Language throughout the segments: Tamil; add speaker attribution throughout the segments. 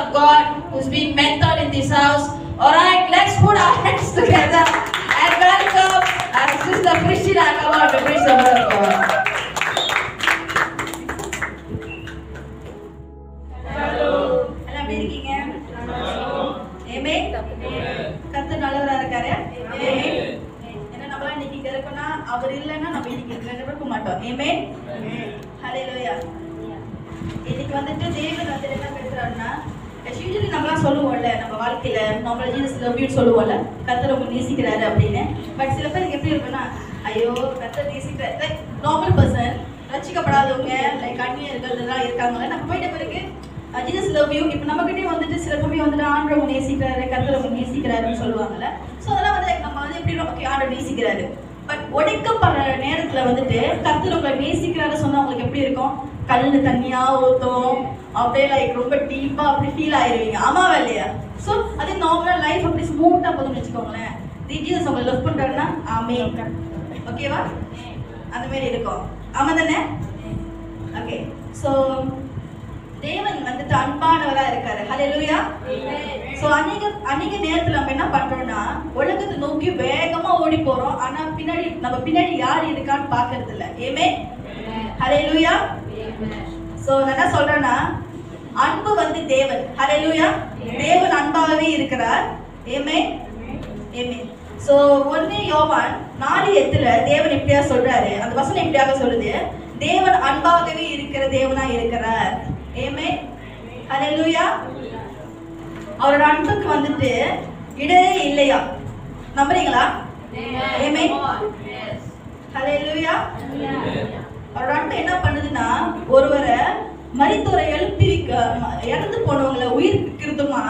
Speaker 1: of God who's being mentored in this house. Alright, let's put our hands together and welcome our sister Christina come out to preach the word of God. Hello. எல்லாம் எப்படி இருக்கீங்க? Amen. கர்த்தர் நல்லவரா இருக்காரு. Amen. என்ன நம்மள இன்னைக்கு இங்க இருக்கோம்னா அவர் இல்லன்னா நம்ம இன்னைக்கு இருக்க மாட்டோம். Amen. Hallelujah. இன்னைக்கு வந்துட்டு தேவன் வந்து என்ன பேசுறாருன்னா யூசுவலி நம்மளாம் சொல்லுவோம்ல நம்ம வாழ்க்கையில நம்மள ஜீசஸ் லவ் யூ சொல்லுவோம்ல கர்த்தர் உங்களை நேசிக்கிறாரு அப்படின்னு. பட் சில பேருக்கு எப்படி இருக்குன்னா ஐயோ கர்த்தர் நேசிக்கிறார் லைக் நார்மல் பர்சன் ரட்சிக்கப்படாதவங்க லைக் அந்நியர்கள் எல்லாம் இருக்காங்களே நம்ம போயிட்ட பிறகு ஜீசஸ் லவ் யூ இப்போ நம்மகிட்டே வந்துட்டு சில சமயம் வந்துட்டு ஆண்டவர் நேசிக்கிறாரு கர்த்தர் உங்களை நேசிக்கிறாருன்னு சொல்லுவாங்கல்ல. ஸோ அதெல்லாம் வந்து நம்ம வந்து எப்படி ஓகே ஆண்டவர் நேசிக்கிறாரு. பட் உடைக்கப்படுற நேரத்துல வந்துட்டு கர்த்தர் உங்களை நேசிக்கிறாரு சொன்னா உங்களுக்கு எப்படி இருக்கும்? கல்லு தண்ணியா ஊத்தும் அப்படியே லைக் ரொம்ப டீப்பா அப்படி ஃபீல் ஆயிருவீங்க. ஆமாவா இல்லையா? ஸோ அதே நார்மலா லைஃப் அப்படி ஸ்மூத்தா போதும்னு வச்சுக்கோங்களேன். ஜீசஸ் உங்களை லவ் பண்றாருன்னா ஆமே ஓகேவா அந்த மாதிரி இருக்கும். ஆமா தானே? ஓகே. ஸோ தேவன் வந்துட்டு அன்பானவரா இருக்காரு. ஹல்லேலூயா. சோ அநேக நேரத்துல நம்ம என்ன பண்றோம்னா உலகத்தை நோக்கி வேகமா ஓடி போறோம். ஆனா நம்ம பின்னாடி யார் இருக்கான்னு பாக்குறது இல்ல. ஆமென். ஹல்லேலூயா. சோ நான் என்ன சொல்றேன்னா அன்பு வந்து தேவன். ஹல்லேலூயா. தேவன் அன்பாகவே இருக்கிறார். ஆமென். ஆமென். சோ 1 யோவான் 4:8 தேவன் இப்படியா சொல்றாரு. அந்த வசனம் இப்படியாக சொல்லுது. தேவன் அன்பாகவே இருக்கிற தேவனா இருக்கிறார். ஆமென். ஹல்லேலூயா. அவரோட அன்புக்கு வந்துட்டு இடரே இல்லையா? நம்புறீங்களா? ஆமென். ஹல்லேலூயா. அவரோட அன்பு என்ன பண்ணுதுன்னா ஒருவரை மரித்தோரை எழுப்பி இறந்து போனவங்களை உயிர்க்கிறதுமா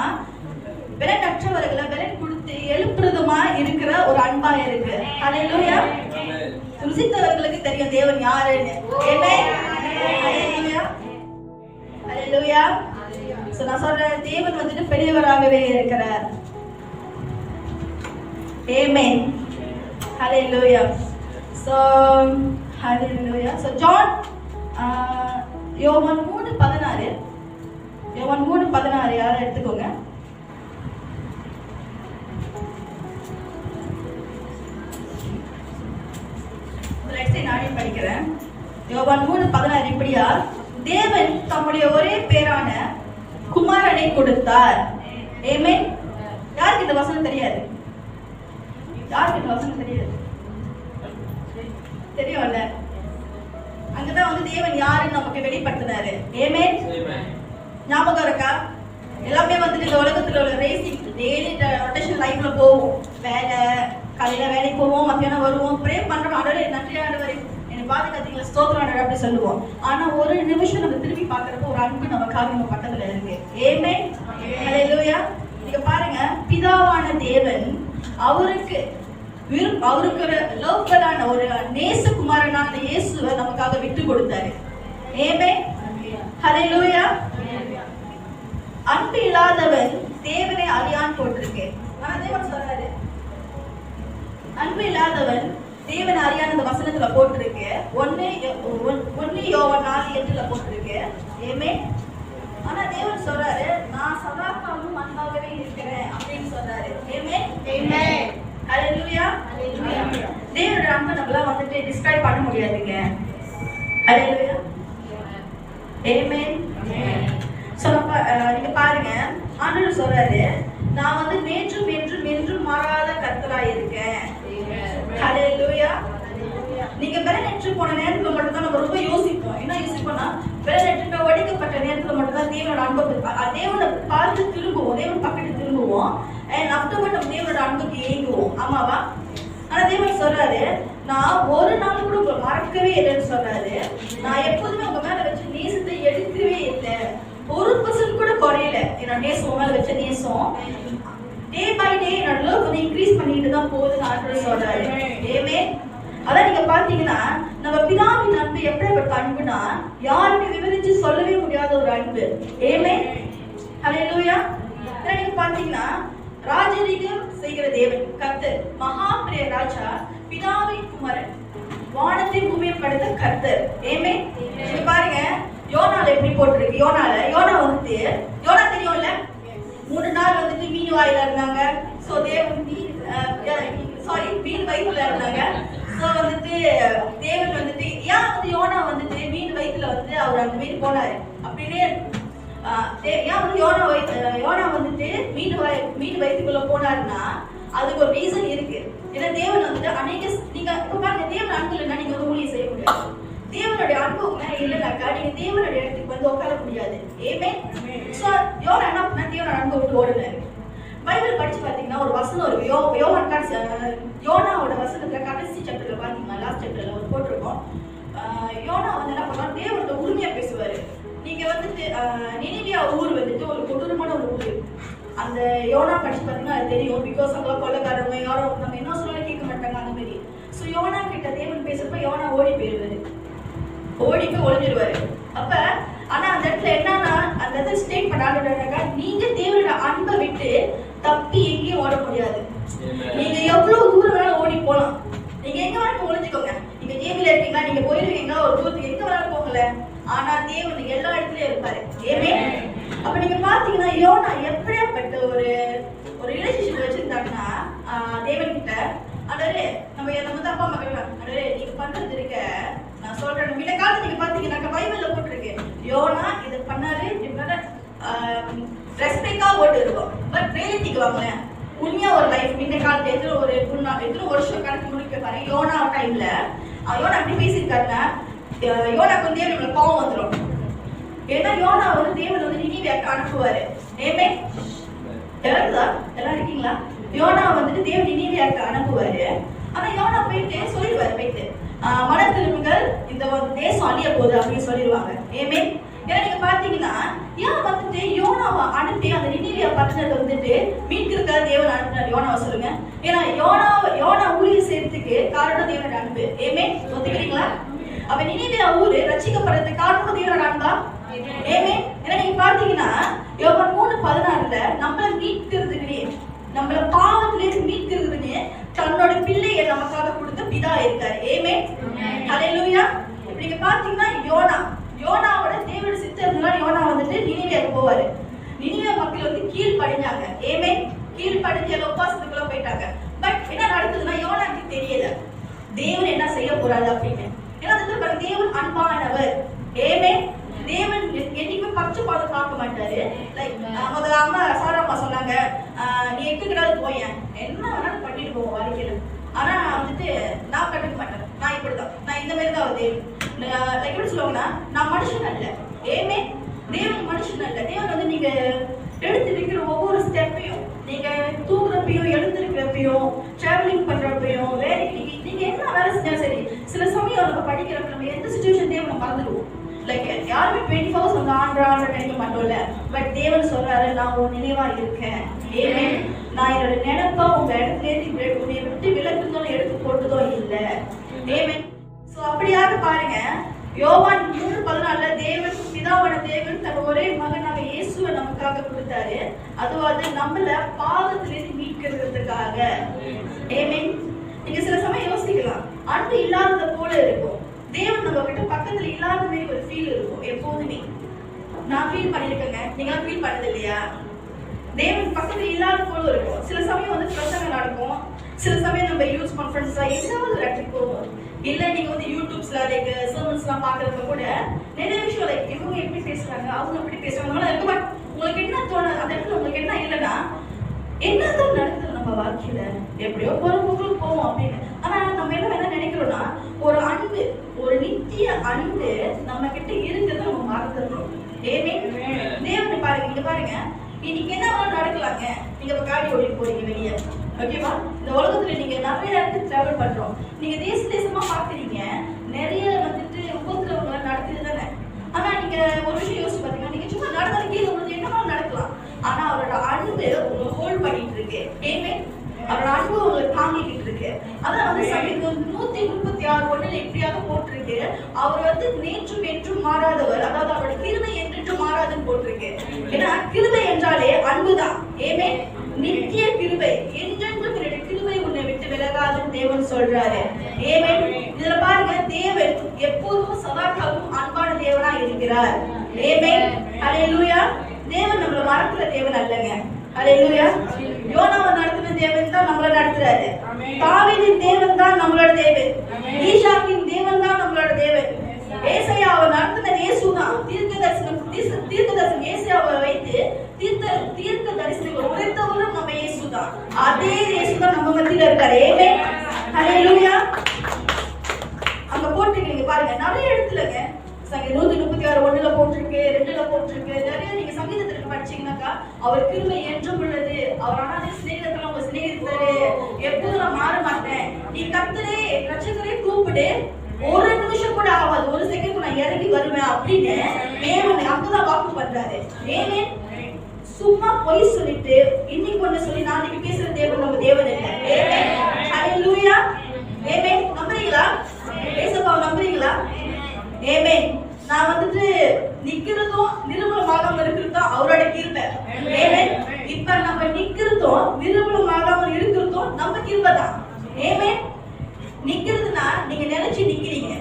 Speaker 1: விலனற்றவர்களை விலன் கொடுத்து எழுப்புறதுமா இருக்கிற ஒரு அன்பா இருக்கு. ஹல்லேலூயா. ருசித்தவர்களுக்கு தெரியும் தேவன் யாருன்னு. ஆமென். ஹல்லேலூயா. ஹல்லேலூயா. சோ நான் சொல்றேன் தேவன் வந்துட்டு பெரியவராகவே இருக்கிறார். ஆமென். ஹல்லேலூயா. சோ ஹல்லேலூயா. சோ ஜான் யோவான் 3:16 யோவான் 3:16 யாரை எடுத்துக்கோங்க. நானே படிக்கிறேன். யோவான் 3:16 இப்படியா தேவன் தம்முடைய ஒரே பேரான குமாரனை கொடுத்தார். ஆமென். யாருக்கு இந்த வசனம் தெரியாது? யாருக்கு இந்த வசனம் தெரியாது? தெரியும்ல. அங்கதான் வந்து தேவன் யாருன்னு நமக்கு வெளிப்படுத்தினாரு. ஆமென். ஞாபகம் இருக்கா? எல்லாமே வந்துட்டு இந்த உலகத்துல உள்ள ரேசிங் டெய்லி ரொட்டேஷன் லைஃப்ல போவோம். வேலை காலையில வேலைக்கு போவோம், மத்தியானம் வருவோம், ப்ரே பண்றோம். ஆண்டவரே நன்றி ஆண்டவரே என்னை பாதுகாத்தீங்களா ஸ்தோத்திரம் ஆண்டவரே அப்படி சொல்லுவோம். ஆனா ஒரு நிமிஷம் நம்ம திரும்பி பார்க்கறப்ப ஒரு அன்பு நமக்காக நம்ம பக்கத்துல இருக்கு. ஆமென். ஹல்லேலூயா. நீங்க பாருங்க பிதாவான தேவன் அவருக்கு ஒரு லவ்பரான ஒரு நேசகுமாரனான இயேசுவை நமக்காக விட்டு கொடுத்தாரு. ஆமென். ஹல்லேலூயா. அன்பு இல்லாதவன் தேவனை அறியான் போட்டிருக்கு. ஆனா தேவன் சொல்றாரு அன்பு இல்லாதவன் தேவன் அறியான் அந்த வசனத்துல போட்டிருக்கு. 1 யோவான் 4:8 போட்டிருக்கு. ஆமென். ஆனா தேவன் சொல்றாரு நான் சதாகாலம் அன்பாகவே இருக்கிறேன் அப்படின்னு சொல்றாரு. ஆமென். ஆமென். ஹல்லேலூயா. ஹல்லேலூயா. தேவனோட அன்பை நம்மளால வந்துட்டு டிஸ்கிரைப் பண்ண முடியாதுங்க. ஹல்லேலூயா. ஆமென். சோ நீங்க பாருங்க ஆண்டவர் சொல்றாரு நான் வந்து நேற்றும் என்றும் என்றும் மாறாத கர்த்தராய் இருக்கேன். ஹல்லேலூயா. நீங்க விலனற்று போன நேரத்துல மட்டும் தான் நம்ம ரொம்ப யோசிப்போம். என்ன யோசிப்போம்னா விலனற்று ஒடுக்கப்பட்ட நேரத்துல மட்டும் தான் தேவனோட அன்பு தேவனை பார்த்து திரும்புவோம், தேவன் பக்கத்து திரும்புவோம். அண்ட் ஆஃப்டர்வர்ட் நம்ம தேவனோட அன்புக்கு ஏங்குவோம். ஆமாவா? ஆனா தேவன் சொல்றாரு நான் ஒரு நாள் கூட உங்களை மறக்கவே இல்லைன்னு சொல்றாரு. நான் எப்போதுமே உங்க மேல வச்சு நேசத்தை எடுக்கவே இல்லை. 1% கூட குறையல. என்னோட நேசம் உங்க மேல வச்ச நேசம் டே பை டே என்னோட லவ் வந்து இன்க்ரீஸ் பண்ணிட்டு தான் போகுதுன்னு ஆண்டவர் சொல்றாரு. ஆமென். அதான் நீங்க பாத்தீங்கன்னா நம்ம பிதாவின் அன்பு எப்படிப்பட்ட அன்புனா யாருமே விவரிச்சு சொல்லவே முடியாத ஒரு அன்பு. ஆமென். ஹல்லேலூயா. நீங்க பாத்தீங்கன்னா ராஜரீகம் செய்கிற தேவன் கர்த்தர் மகா பெரிய ராஜா பிதாவின் குமாரன் வானத்தை பூமியை படைத்த கர்த்தர். ஆமென். நீங்க பாருங்க யோனால எப்படி போட்டிருக்கு? யோனா வந்துட்டு யோனா தெரியும்ல, 3 நாள் வந்துட்டு மீன் வாயில இருந்தாங்க. சோ தேவன் மீன் வயிற்றுல இருந்தாங்க. சோ வந்துட்டு தேவன் வந்துட்டு ஏன் வந்து யோனா வந்துட்டு மீன் வயிற்றுல வந்து அவர் அந்த மீன் போனாரு அப்படின்னே ஏன் வந்து யோனா வந்துட்டு மீன் வயிற்றுக்குள்ள போனாருன்னா அதுக்கு ஒரு ரீசன் இருக்கு. ஏன்னா தேவன் வந்துட்டு நீங்க இப்ப பாருங்க, தேவன் அன்பு இல்லைன்னா நீங்க வந்து ஊழியம் செய்ய முடியாது. தேவனுடைய அன்பு இல்லைனாக்கா நீங்க தேவனுடைய இடத்துக்கு வந்து உட்கார முடியாது. சோ யோனா என்ன பண்ணா, தேவனோட அன்பை விட்டு ஓடல. பைபிள் படிச்சு பாத்தீங்கன்னா ஒரு வசனம் ஒரு யோனாவோட வசனத்துல கடைசி சாப்டர்ல பாத்தீங்கன்னா, லாஸ்ட் சாப்டர்ல ஒரு போட்டிருக்கோம். யோனா வந்து என்ன பண்ணா, தேவனோட உரிமையா பேசுவாரு. நீங்க வந்துட்டு நினிவியா ஊர் வந்துட்டு ஒரு கொடூரமான ஒரு ஊர். அந்த யோனா படிச்சு பாத்தீங்கன்னா அது தெரியும். பிகாஸ் அங்க கொலைக்காரங்க யாரும் நம்ம என்ன சொல்ல கேட்க மாட்டாங்க அந்த மாதிரி. சோ யோனா கிட்ட தேவன் பேசுறப்ப யோனா ஓடி போயிருவாரு, ஓடி போய் ஒளிஞ்சிருவாரு. அப்ப ஆனா அந்த இடத்துல என்னன்னா, அந்த இடத்துல ஸ்டேட் பண்ணாங்க, நீங்க தேவனோட அன்பை விட்டு தப்பி எங்கேயும் ஓட முடியாது. நீங்க எவ்வளவு தூரம் வேணாலும் ஓடி போலாம், நீங்க எங்க வேணாலும் ஒளிஞ்சுக்கோங்க. நீங்க ஜேபில இருக்கீங்களா, நீங்க போயிருவீங்க ஒரு தூரத்துக்கு, எங்க வேணாலும் போகல. ஆனா தேவன் எல்லா இடத்துலயும் இருப்பாரு. அப்ப நீங்க பாத்தீங்கன்னா யோனா எப்படியாப்பட்ட ஒரு ரிலேஷன்ஷிப் வச்சிருந்தாங்கன்னா தேவன் கிட்ட, அடரே நம்ம அப்பா அம்மா கேட்கலாம், அடரே நீங்க பண்றது இருக்க நான் சொல்றேன். இந்த காலத்துல நீங்க பாத்தீங்கன்னா பைபிள்ல போட்டிருக்கு, யோனா இது பண்ணாரு ரெஸ்பெக்டா ஓட்டு இருக்கும். பட் ரியாலிட்டிக்கு வாங்களேன், உண்மையா ஒரு லைஃப் இந்த காலத்துல எத்தனை வருஷம் கணக்கு முடிக்க பாருங்க. யோனா டைம்ல யோனா அப்படி பேசியிருக்காருன்னா யோனாக்கு வந்து தேவன் கோவம் வந்துடும். ஏன்னா யோனா வந்து தேவன் வந்து நினிவேக்கு அனுப்புவாரு. எல்லாம் இருக்கீங்களா? யோனா வந்துட்டு தேவன் நினிவேக்கு அனுப்புவாரு. ஆனா யோனா போயிட்டு சொல்லிடுவாரு, போயிட்டு மன திரும்புங்கள், இந்த தேசம் அழிய போகுது அப்படின்னு சொல்லிடுவாங்க. ஏன்னா நீங்க பாத்தீங்கன்னா ஏன் வந்துட்டு யோனாவை அனுப்பி அந்த நினிவே பட்டணத்தை வந்துட்டு மீட்கிறதுக்காக தேவன் அனுப்பினார் யோனாவை சொல்லுங்க. ஏன்னா யோனா ஊழியம் செய்யறதுக்கு காரணம் தேவனோட அன்பு. ஒத்துக்கிறீங்களா? அப்ப நினிவே ஊரு ரட்சிக்கப்படுறதுக்கு காரணம் தேவனோட அன்பா? ஏன்னா நீங்க பாத்தீங்கன்னா யோவான் 3:16 நம்மள மீட்கிறதுக்கு, நம்மள பாவத்திலிருந்து மீட்கிறதுன்னு தன்னோட பிள்ளையை நமக்காக கொடுத்த பிதா இருக்காரு. ஹல்லேலூயா. இப்ப நீங்க பாத்தீங்கன்னா யோனாவோட தேவனோட சித்தத்தினால யோனா வந்துட்டு நினிவேக்கு போவாரு. நினிவே மக்கள் வந்து கீழ்ப்படிஞ்சாங்க. கீழ்ப்படிஞ்சு எல்லாம் உபாசத்துக்குள்ள போயிட்டாங்க. பட் என்ன நடக்குதுன்னா யோனாக்கு தெரியல தேவன் என்ன செய்ய போறாரு அப்படின்னு. ஏன்னா தேவன் அன்பானவர். தேவன் என்னைக்குமே பட்சபாதம் பார்க்க மாட்டாரு. லைக் முதல்ல அம்மா சாராம்மா சொன்னாங்க, நீ எட்டுக்கிட்டாவது போயேன், என்ன வேணாலும் பண்ணிட்டு போவோம் வாழ்க்கையில. ஆனா வந்துட்டு நான் கண்டுக்க மாட்டேன், நான் இப்படிதான், நான் இந்த மாதிரி தான் தேவன். லைக் எப்படி சொல்லுவாங்கன்னா, நான் மனுஷன் அல்ல. தேவன் மனுஷன் அல்ல. தேவன் வந்து நீங்க எடுத்து வைக்கிற ஒவ்வொரு ஸ்டெப்பையும், நீங்க தூங்குறப்பையும் எழுந்திருக்கிறப்பையும் டிராவலிங் பண்றப்பையும் நீங்க என்ன வேலை செஞ்சாலும் சரி, சில சமயம் நம்ம படிக்கிறப்ப நம்ம எந்த சுச்சுவேஷன் தேவன் மறந்துடுவோம். லைக் யாருமே 24 hours அந்த ஆண்டு நினைக்க மாட்டோம்ல. பட் தேவன் சொல்றாரு, நான் உன் நினைவா இருக்கேன். நான் என்னோட நினைப்பா உங்க இடத்துல உன்னை விட்டு விலக்குதோ எடுத்து போட்டதோ இல்லை. சோ அப்படியாக பாருங்க, யோவான் 3:14 தேவன் பிதாவான தேவன் தன் ஒரே மகனாக இயேசுவை நமக்காக கொடுத்தாரு. அதுவாது நம்மள பாவத்திலிருந்து மீட்கிறதுக்காக. நீங்க சில சமயம் யோசிக்கலாம், அன்பு இல்லாதது போல இருக்கும். தேவன் நம்ம கிட்ட பக்கத்துல இல்லாத மாதிரி ஒரு ஃபீல் இருக்கும் எப்போதுமே. நான் ஃபீல் பண்ணிருக்கேங்க, நீங்க ஃபீல் பண்ணது இல்லையா? தேவன் பக்கத்துல இல்லாத போல இருக்கும். சில சமயம் வந்து பிரசங்கம் நடக்கும், சில சமயம் நம்ம யூஸ் கான்ஃபரன்ஸா எதாவது ஒரு இடத்துக்கு போவோம். இல்ல நீங்க வந்து யூடியூப்ஸ்ல லைக் சர்மன்ஸ்லாம் பாக்குறப்ப கூட நிறைய விஷயம் லைக் இவங்க எப்படி பேசுறாங்க, அவங்க எப்படி பேசுறாங்க இருக்க. பட் உங்களுக்கு என்ன தோணுது அந்த இடத்துல, உங்களுக்கு என்ன இல்லைன்னா என்னதான் நடக்குது நம்ம வாழ்க்கையில, எப்படியோ போறவங்களுக்கு போவோம் அப்படின்னு. ஆனா நம்ம என்ன நினைக்கிறோம்னா, ஒரு அன்பு, ஒரு நித்திய அன்பு நம்ம கிட்ட இருக்கிறத நம்ம மறந்துடுறோம். தேவன் பாருங்க, நீங்க பாருங்க, இன்னைக்கு என்ன நடக்கலாங்க. நீங்க இப்ப காடி ஓடிட்டு போறீங்க வெளியே, ஓகேவா? இந்த உலகத்துல நீங்க நிறைய இடத்துக்கு டிராவல் பண்றோம், நீங்க தேசமா பாக்குறீங்க, நிறைய வந்துட்டு உபத்திரவங்களை நடக்குது தானே. ஆனா நீங்க ஒரு விஷயம் யோசிச்சு பாத்தீங்கன்னா, நீங்க சும்மா நடந்தாலும் கீழே உங்களுக்கு என்னமா நடக்கலாம், ஆனா அவரோட அன்பு உங்களை ஹோல்ட் பண்ணிட்டு இருக்கு. அவரோட அன்பு உங்களை தாங்கிக்கிட்டு இருக்கு. அதான் வந்து சங்கீதம் 136:1 எப்படியாக போட்டிருக்கு, அவர் வந்து நேற்றும் என்றும் மாறாதவர், அதாவது அவரோட கிருபை என்றென்றும் மாறாதுன்னு போட்டிருக்கு. ஏன்னா கிருபை என்றாலே அன்புதான். நித்திய கிருபை, என்றென்றும் என்னுடைய கிருபை உன்னை விட்டு விலகாது விலகாதுன்னு தேவன் சொல்றாரு. ஆமென். இதுல பாருங்க, தேவன் எப்போதும் சதாகாலமும் அன்பான தேவனா இருக்கிறார். ஆமென். ஹalleluya. தேவன் நம்மள மறக்கிற தேவன் அல்லங்க. ஹalleluya. யோனாவை நடத்தின தேவன் தான் நம்மள நடத்துறாரு. தாவீதின் தேவன் தான் நம்மளோட தேவன். ஈசாக்கின் தேவன் தான் நம்மளோட தேவன். ஏசாயாவை நடத்தின இயேசுதான். தீர்க்கதரிசனம் ஏசாயாவை வைத்து தீர்க்க தரிசனங்கள் உரைத்தவரும் நம்ம இயேசுதான். அதே இயேசுதான் நம்ம மத்தியில இருக்காரு. ஆமென். ஹalleluya. அங்க போட்டுருக்கீங்க பாருங்க, நிறைய இடத்துலங்க சங்கீதம் 136:1ல போட்டிருக்கு, 2ல போட்டிருக்கு. நிறைய நீங்க சங்கீதத்துல படிச்சீங்கன்னாக்கா, அவர் கிருபை என்றும் உள்ளது, அவர் அனாதை சிநேகிதத்துல உங்க சிநேகிதரு, எப்போதும் நான் மாற மாட்டேன், நீ கர்த்தரே ரட்சகரே கூப்பிடு, ஒரு நிமிஷம் கூட ஆகாது, ஒரு செகண்ட் நான் இறங்கி வருவேன் அப்படின்னு தேவன் அங்கதான் வாக்கு பண்றாரு. ஆமென். சும்மா பொய் சொல்லிட்டு இன்னைக்கு ஒண்ணு சொல்லி நாளைக்கு பேசுற தேவன் நம்ம தேவன் இல்லை. ஆமென். ஹalleluya. ஆமென். நம்புறீங்களா? ஏசப்பா நம்புறீங்களா? ஆமென். நான் வந்துட்டு நிக்கிறதும் நிர்மூலமாகாம இருக்கிறதும் அவரோட கிருபை. ஆமென். இப்ப நம்ம நிக்கிறதும் நிர்மூலமாகாம இருக்கிறதும் நம்ம கிருபை தான். ஆமென். நிக்கிறதுனா நீங்க நினைச்சு நிக்கிறீங்க,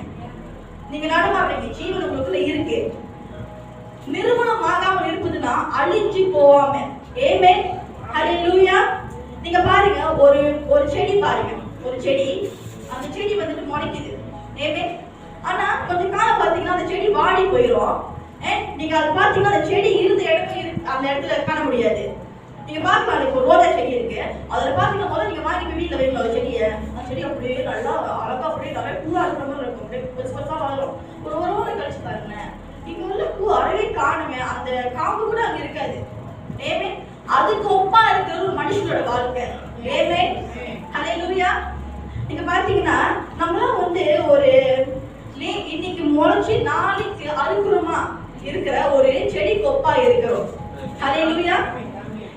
Speaker 1: நீங்க நடமாடுறீங்க, ஜீவன் உங்களுக்குள்ள இருக்கு. நிர்மூலமாகாம இருப்பதுனா அழிஞ்சு போவாம. ஆமென். ஹalleluya. நீங்க பாருங்க, ஒரு செடி பாருங்க, ஒரு செடி, அந்த செடி வந்துட்டு முளைக்குது. ஆமென். ஆனா கொஞ்ச காலம் பாத்தீங்கன்னா அந்த செடி வாடி போயிடும். நீங்க அதை பாத்தீங்கன்னா அந்த செடி இருந்த இடத்துல அந்த இடத்துல காண முடியாது. நீங்க பாக்கலாம், இப்போ ரோஜா செடி இருக்கு, அதுல பாத்தீங்கன்னா முதல்ல நீங்க வாங்கி போய் வீட்டுல வைங்க. அந்த செடியை, அந்த செடி அப்படியே நல்லா அழகா அப்படியே நிறைய பூவா இருக்கிற மாதிரி இருக்கும், அப்படியே பெருசு பெருசா வளரும். ஒரு வாரம் கழிச்சு பாருங்க, இங்க உள்ள பூ அறவே காணுமே, அந்த காம்பு கூட அங்க இருக்காது. ஆமென். அதுக்கு ஒப்பா இருக்கிற ஒரு மனுஷனோட வாழ்க்கை. ஆமென். ஹalleluya. நீங்க பாத்தீங்கன்னா நம்மளாம் வந்து ஒரு இன்னைக்கு முளைச்சு நாளைக்கு அறுக்குறோமா இருக்கிற ஒரு செடி கொப்பா இருக்கிறோம். ஹalleluya.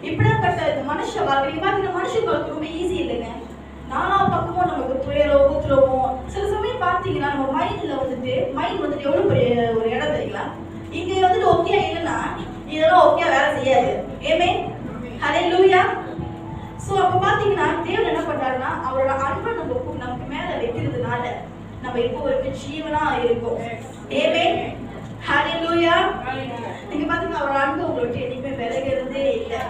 Speaker 1: இப்படிப்பட்ட இந்த மனுஷ வாழ்க்கை பாத்தீங்கன்னா மனுஷ வாழ்க்கை ரொம்ப ஈஸி இல்லைங்க. நாலா பக்கமும் நமக்கு துயரம் ஊத்துறோம். சில சமயம் பாத்தீங்கன்னா நம்ம மைண்ட் வந்துட்டு எவ்வளவு பெரிய ஒரு இடம் தெரியுங்களா? இங்க வந்துட்டு ஓகே இல்லைன்னா இதெல்லாம் ஓகே வேலை செய்யாது. ஆமென். ஹalleluya. சோ அப்ப பாத்தீங்கன்னா தேவன் என்ன பண்றாருன்னா, அவரோட அன்பை நமக்கு மேல வைக்கிறதுனால நம்ம இப்போ ஒரு ஜீவனா இருக்கும். ஆமென். ஹalleluya. நீங்க பாத்தீங்கன்னா அவரோட அன்பு உங்களுக்கு என்னைக்குமே விலகிறதே இல்லை.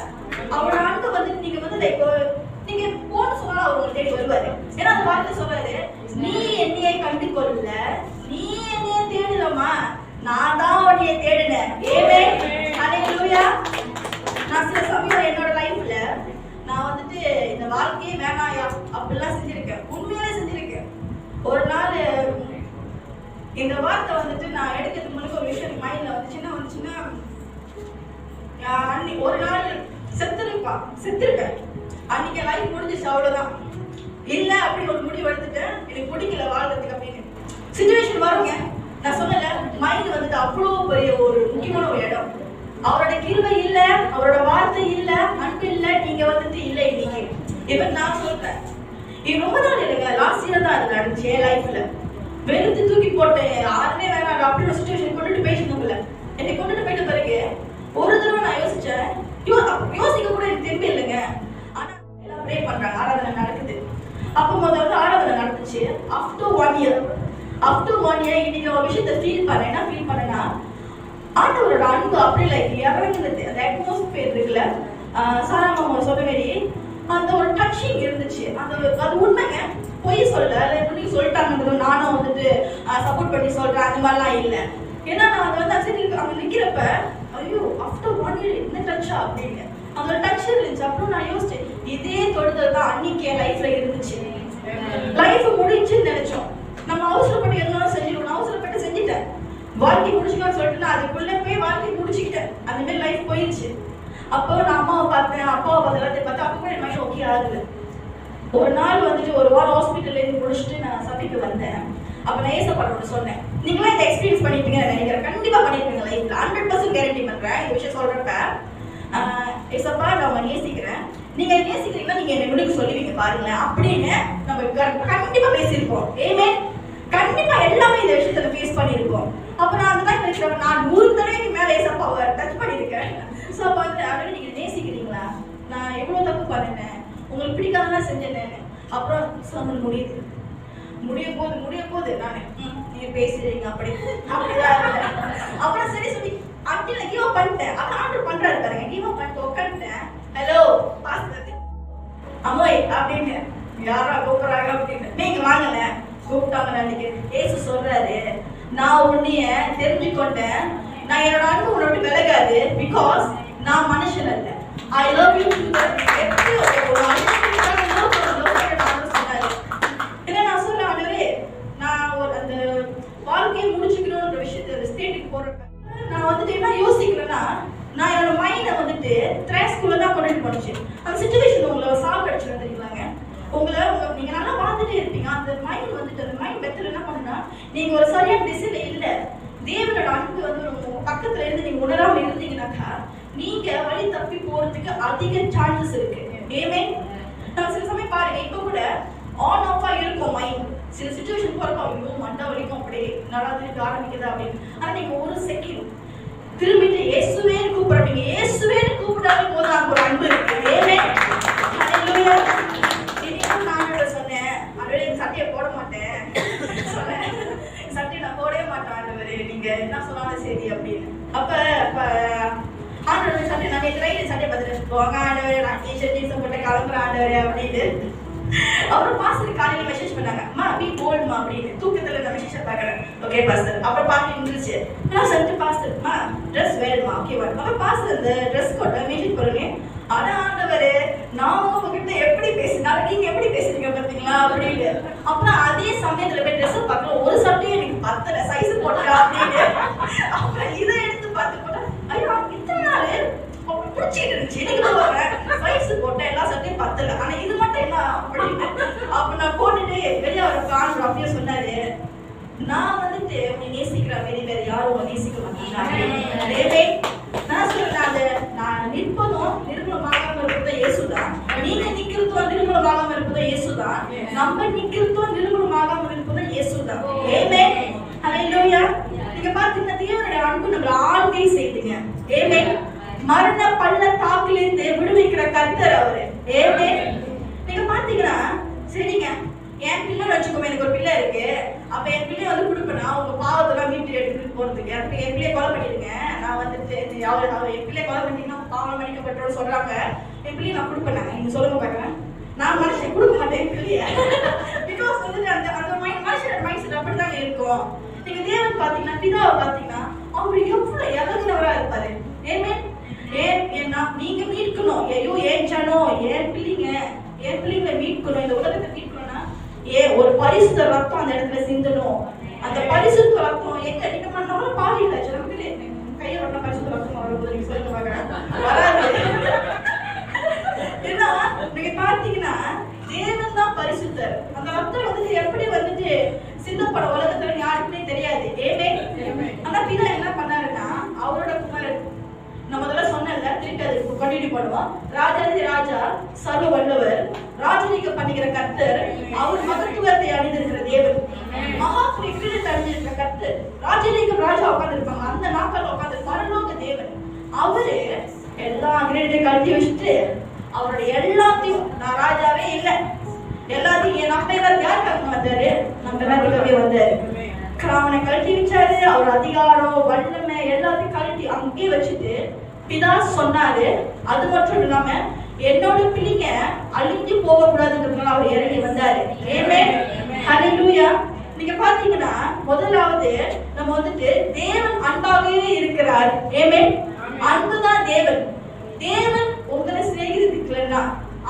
Speaker 1: அவரோட அன்பு வந்து நீங்க வந்து நீங்க போன சொன்னா அவர் உங்களை தேடி வருவாரு. ஏன்னா அந்த வார்த்தை சொல்றாரு, நீ என்னையே கண்டு கொள்ள, நீ என்னைய தேடலமா, நான் தான் உன்னைய தேடினேன். ஆமென். ஹalleluya. நான் சில சமயம் என்னோட லைஃப்ல நான் வந்துட்டு இந்த வாழ்க்கையே வேணாயா அப்படிலாம் செஞ்சிருக்கேன், உண்மையிலே செஞ்சிருக்கேன். ஒரு நாள் இந்த வார்த்தை வந்துட்டு நான் எடுக்கிறதுக்கு முன்னாடி ஒரு விஷயம் மைண்ட்ல வந்துச்சுன்னா அன்னைக்கு ஒரு நாள் செத்துருப்பேன், அன்னைக்கு லைஃப் முடிஞ்சிச்சு, அவ்வளவுதான். இல்ல அப்படின்னு ஒரு முடிவு எடுத்துட்டேன், எனக்கு பிடிக்கல வாழ்றதுக்கு அப்படின்னு சிச்சுவேஷன் வருங்க. நான் சொன்னல, மைண்ட் வந்துட்டு அவ்வளவு பெரிய ஒரு முக்கியமான ஒரு இடம். அவரோட கிருபை இல்ல, அவரோட வார்த்தை இல்ல, அன்பு இல்ல, நீங்க வந்துட்டு இல்ல. இன்னைக்கு இப்ப நான் சொல்றேன், இது ரொம்ப நாள் இல்லைங்க, லாஸ்ட் இயர் தான் அது நடந்துச்சு என் லைஃப்ல. வெறுத்து தூக்கி போட்டேன், யாருமே வேணாம் அப்படின்னு சுச்சுவேஷன் கொண்டுட்டு போயிட்டு என்னை கொண்டுட்டு போயிட்ட பிறகு ஒரு தடவை நான் யோசிச்சேன், யோசிக்க கூட எனக்கு தெம்பு இல்லைங்க. ஆனா எல்லாம் ப்ரே பண்றாங்க, ஆராதனை நடக்குது. அப்போ முதல்ல ஆராதனை நடந்துச்சு. ஆஃப்டர் ஒன் இயர் இன்னைக்கு ஒரு விஷயத்தை ஃபீல் பண்ணேன்னா ஆண்டவரோட அன்பு அப்படி லைக் இறங்குறது. அந்த அட்மாஸ்பியர் இருக்குல்ல, சாரா மாமா சொன்ன மாதிரி அந்த ஒரு டச்சிங் இருந்துச்சு. அது உண்மைங்க, பொய் சொல்லல, எப்படி சொல்லிட்டாங்க நானும் வந்துட்டு சப்போர்ட் பண்ணி சொல்றேன், அந்த மாதிரிலாம் இல்லை. ஏன்னா நான் அதை வந்து அங்க நிக்கிறப்ப, ஐயோ ஆஃப்டர் ஒன் இயர் இந்த டச்சா அப்படின்னு அந்த டச் இருந்துச்சு. அப்புறம் நான் யோசிச்சேன், இதே தொடுதல் தான் அன்னைக்கு என் லைஃப்ல இருந்துச்சு. லைஃப் முடிச்சுன்னு நினைச்சோம், நம்ம அவசரப்பட்டு எதுனாலும் செஞ்சிடணும், அவசரப்பட்டு செஞ்சுட்டேன், வாழ்க்கை முடிச்சுக்கலாம்னு சொல்லிட்டு நான் அதுக்குள்ள போய் வாழ்க்கை முடிச்சுக்கிட்டேன். அந்த மாதிரி லைஃப் போயிடுச்சு. அப்போ நான் அம்மாவை பார்த்தேன், அப்பாவை பார்த்து எல்லாத்தையும் பார்த்தேன். அப்போ கூட என் மைண்ட் ஓகே ஆகுது. ஒரு நாள் வந்துட்டு ஒரு வாரம் ஹாஸ்பிட்டல்ல இருந்து முடிச்சுட்டு நான் சபைக்கு வந்தேன். அப்ப நான் ஏசப்பாட்டோட சொன்னேன், நீங்களாம் இதை எக்ஸ்பீரியன்ஸ் பண்ணிருப்பீங்கன்னு நினைக்கிறேன், கண்டிப்பா பண்ணிருப்பீங்க லைஃப்ல, 100% கேரண்டி பண்றேன். இந்த விஷயம் சொல்றப்ப ஏசப்பா நான் உங்களை நேசிக்கிறேன், நீங்க நேசிக்கிறீங்கன்னா நீங்க என்ன முடிவு சொல்லுவீங்க பாருங்களேன் அப்படின்னு நம்ம கண்டிப்பா பேசியிருப்போம். ஆமென். கண்டிப்பா எல்லாமே இந்த விஷயத்துல ஃபேஸ் பண்ணிருக்கோம். அப்ப நான் அந்த டைம் நினைக்கிறேன், நான் 100 தடவைக்கு மேல ஏசப்பாவை டச் பண்ணிருக்கேன். ஸோ அப்போ வந்து அப்படின்னு நீங்க நேசிக்கிறீங்களா, நான் எவ்வளவு தப்பு பண்ணினேன், உங்களுக்கு பிடிக்காததான் செஞ்சேன்னு அப்புறம் சமன் முடிய போது நானு நீங்க பேசுறீங்க அப்படிதான் அப்புறம் சரி சொல்லி அப்படி நான் கிவ் அப் பண்ணிட்டேன். அப்புறம் ஆர்டர் பண்றாரு பாருங்க, கிவ் அப் பண்ணிட்டு உட்காந்துட்டேன். ஹலோ பாஸ்டர் அம்மாய் அப்படின்னு யாரா கூப்பிடுறாங்க அப்படின்னு நீங்க வாங்கல கூப்பிட்டாங்க. நினைக்கிறேன் ஏசு சொல்றாரு, நான் உன்னைய தெரிஞ்சுக்கொண்டேன், நான் என்னோட அன்பு உன்னோட விலகாது, பிகாஸ் நான் மனுஷன் அல்ல. I love you. என்ன நான் சொல்றேன், ஆண்டவரே நான் ஒரு அந்த வாழ்க்கையை முடிச்சுக்கணும்ன்ற விஷயத்த ஸ்டேட்டுக்கு போறப்ப நான் வந்துட்டு என்ன யோசிக்கிறேன்னா, நான் என்னோட மைண்டை வந்துட்டு த்ரேஸ்குள்ள தான் கொண்டுட்டு போனுச்சு. அந்த சிச்சுவேஷன் உங்களை சால்வ் அடிச்சுட்டு தெரியுங்களாங்க. நீங்க நல்லா வாழ்ந்துட்டே இருப்பீங்க, அந்த மைண்ட் வந்துட்டு அந்த மைண்ட் மெத்தட் என்ன பண்ணுன்னா, நீங்க ஒரு சரியான திசையில இல்ல, தேவனோட அன்பு வந்து உங்க பக்கத்துல இருந்து நீங்க உணராம இருந்தீங்கன்னாக்கா நீங்க வழி தப்பி போறதுக்கு அதிக சான்சஸ் இருக்கு. ஆமென். நம்ம சில சமயம் பாருங்க, இப்ப கூட ஆன் ஆஃபா இருக்கும் மைண்ட். சில சிச்சுவேஷன் போறப்ப ஐயோ மண்டை வலிக்கும், அப்படியே நடந்துட்டு ஆரம்பிக்குது அப்படின்னு. ஆனா நீங்க ஒரு செகண்ட் திரும்பிட்டு இயேசுவேன்னு கூப்பிடுறீங்க, இயேசுவேன்னு கூப்பிடாம போதும் அங்க ஒரு அன்பு இருக்கு. ஆமென். ஹalleluya. நான் சொன்னேன், ஆண்டவரே இந்த சட்டையை போட மாட்டேன் சொன்னேன், சட்டையை நான் போடவே மாட்டேன் ஆண்டவரே, நீங்க என்ன சொன்னாலும் சரி அப்படின்னு. அப்ப ஆண்டவரே சட்டை நான் நேற்று சட்டையை பார்த்துட்டு போவாங்க, ஆண்டவரே நான் டிஷர்ட் ஜீன்ஸ் போட்டு கிளம்புறேன் ஆண்டவரே அப்படின்னு. அப்புறம் பாஸ்டர் காலையில மெசேஜ் பண்ணாங்க, அம்மா பி போல்மா அப்படின்னு. தூக்கத்துல நான் மெசேஜ் பார்க்கறேன். Okay pastor. அப்புறம் பாட்டு இருந்துச்சு. நான் சொல்லிட்டு பாஸ்டர் அம்மா ட்ரெஸ் வேணுமா? ஓகேவா? அப்புறம் பாஸ்டர் இந்த ட்ரெஸ் கோட்டை மீட்டிங் போறேங்க. ஆனா ஆண்டவரே நான் உங்ககிட்ட எப்படி பேசினாலும் நீங்க எப்படி பேசுறீங்க பாத்தீங்களா அப்படின்னு. அப்புறம் அதே சமயத்துல போய் ட்ரெஸ் பார்க்கல, ஒரு சட்டையும் எனக்கு பத்தல, சைஸ் போட்டா அப்படின்னு. அப்புறம் இதை எடுத்து பார்த்து போட்டா ஐயோ இத்தனை நாள் பிடிச்சிட்டு இருந்துச்சு, எனக்கு சொல்றேன் சைஸ் போட்ட எல்லா சட்டையும் பத்தல, ஆனா இது மட்டும் என்ன அப்படின்னு. அப்ப நான் போட்டுட்டு வெளியே வரப்ப ஆண்டு அப்படியே சொன்னாரு, நான் வந்துட்டு உன்னை நேசிக்கிற மாதிரி வேற யாரும் உன்னை நேசிக்க மாட்டாங்க. நான் சொல்றேன், நான் நிற்பதும் நிர்மூலமாகாம இருப்பதும் இயேசுதான், நீங்க நிக்கிறதும் நிர்மூலமாகாம இருப்பதும் இயேசுதான், நம்ம நிக்கிறதும் நிர்மூலமாகாம இருப்பதும் இயேசுதான். ஆமென். ஹalleluya. நீங்க பாத்தீங்கன்னா தேவனுடைய அன்பு நம்மள ஆளுகை செய்துங்க. ஆமென். மரண பள்ளத்தாக்கிலிருந்து விடுவிக்கிற கர்த்தர் அவரு. ஆமென். நீங்க பாத்தீங்கன்னா சரிங்க, என் பிள்ளை வச்சுக்கோங்க, எனக்கு ஒரு பிள்ளை இருக்கு, அப்ப என் பிள்ளை வந்து கொடுப்பேனா உங்க பாவத்தெல்லாம் மீட்டு எடுத்துட்டு போறதுக்கு, அப்ப என் பிள்ளைய கொலை பண்ணிடுங்க, நான் வந்துட்டு அவர் என் பிள்ளைய கொலை பண்ணிட்டீங்கன்னா பாவம் மன்னிக்கப்பட்டோன்னு சொல்றாங்க, என் பிள்ளைய நான் கொடுப்பேன். நீங்க சொல்லுங்க பாக்குறேன், நான் மனுஷன் கொடுக்க மாட்டேன் என் பிள்ளைய. பிகாஸ் வந்துட்டு அந்த மனுஷன் மைண்ட் செட் அப்படிதான் இருக்கும். நீங்க தேவன் பாத்தீங்கன்னா, பிதாவை பாத்தீங்கன்னா அவரு எவ்வளவு இறங்குனவரா இருப்பாரு. ஆமென். நீங்க மீட்கணும், ஐயோ ஏன் ஜனம் என் பிள்ளைங்களை மீட்கணும், இந்த உலகத்தை மீட்கணும்னா ஒரு பரிசுத்த ரத்தம் அந்த இடத்துல சிந்தணும். அந்த பரிசுத்த ரத்தம் எங்க நீங்க பண்ணாலும் பாவி இல்லை, நமக்கு கையை வரல பரிசுத்த ரத்தம் வரும்போது நீங்க சொல்லுங்க பாக்குறேன் வராது. ஏன்னா நீங்க பாத்தீங்கன்னா தேவன் தான் பரிசுத்தர். அந்த ரத்தம் வந்துட்டு எப்படி வந்துட்டு சிந்தப்பட உலகத்துல யாருக்குமே தெரியாது. ஆமென். ஆனா பிதா என்ன பண்ணாருன்னா அவரோட குமாரன், நம்ம முதல்ல சொன்னல திருப்பி அது கண்டினியூ பண்ணுவோம். ராஜாதி ராஜா சர்வ வல்லவர், ராஜரீகம் பண்ணிக்கிற கர்த்தர், அவர் மகத்துவத்தை அணிந்திருக்கிற தேவன், மகா கிரீடத்தை அணிந்திருக்கிற கர்த்தர், ராஜரீகம் ராஜா உட்கார்ந்து இருப்பாங்க, அந்த நாட்கள் உட்கார்ந்து பரலோக தேவன். அவரு எல்லா கிரீடத்தையும் கழட்டி வச்சுட்டு அவருடைய எல்லாத்தையும், நான் ராஜாவே இல்லை, எல்லாத்தையும் நம்ம எல்லாரும் யாருக்காக வந்தாரு, நம்ம எல்லாத்துக்காகவே வந்தாரு. கிராமனை கழட்டி வச்சாரு, அவர் அதிகாரம் வல்லமை எல்லாத்தையும் கழட்டி அங்கேயே வச்சுட்டு பிதா சொன்னாரு. அது மட்டும் இல்லாம என்னோட பிள்ளைங்க அழிஞ்சு போக கூடாதுன்றதுனால அவர் இறங்கி வந்தாரு. ஆமென். ஹalleluya. நீங்க பாத்தீங்கன்னா முதலாவது நம்ம வந்துட்டு தேவன் அன்பாகவே இருக்கிறார். ஆமென். அன்புதான் தேவன். தேவன் உங்களை சிநேகிக்கலன்னா,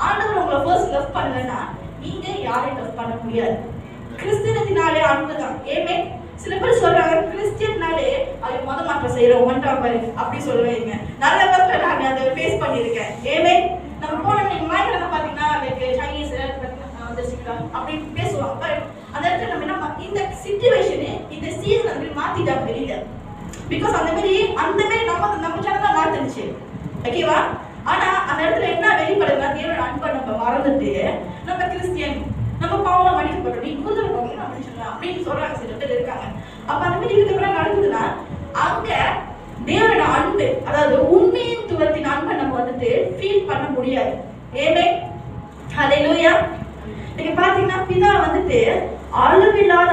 Speaker 1: ஆண்டவர் உங்களை ஃபர்ஸ்ட் லவ் பண்ணலன்னா நீங்க யாரையும் லவ் பண்ண முடியாது. கிறிஸ்டியனத்தினாலே அன்புதான். ஆமென். சில பேர் சொல்றாங்க கிறிஸ்டியன்னாலே அது மத மாற்றம் செய்யறோம் ஒன்றா பாரு அப்படி சொல்லுவீங்க. நிறைய பேர் நான் அதை ஃபேஸ் பண்ணியிருக்கேன். ஆமென். நம்ம போன நீங்க மைக்ல பாத்தீங்கன்னா லைக் சைனீஸ் வந்துருச்சுக்கா அப்படி பேசுவாங்க. அந்த இடத்துல நம்ம என்ன இந்த சிச்சுவேஷனு இந்த சீசன் வந்து மாத்திட்டாங்க வெளியில. பிகாஸ் அந்த மாதிரி நம்ம சேனல் தான் மாத்துச்சு. ஓகேவா? ஆனா அந்த இடத்துல என்ன வெளிப்படுதுன்னா தேவனோட அன்பை நம்ம மறந்துட்டு நம்ம கிறிஸ்டியன், நம்ம பாவம் மன்னிக்கப்பட்டோம், நீ குருதல் போங்க அப்படின்னு சொல்றாங்க. சில பேர் இருக்காங்க. அப்ப அந்த மாதிரி இருக்கிறப்ப நடக்குதுன்னா அங்க தேவனோட அன்பு, அதாவது உண்மையின் துவத்தின் அன்பை நம்ம வந்துட்டு ஃபீல் பண்ண முடியாது. ஆமென். ஹalleluya. நீங்க பாத்தீங்கன்னா பிதா வந்துட்டு அளவில்லாத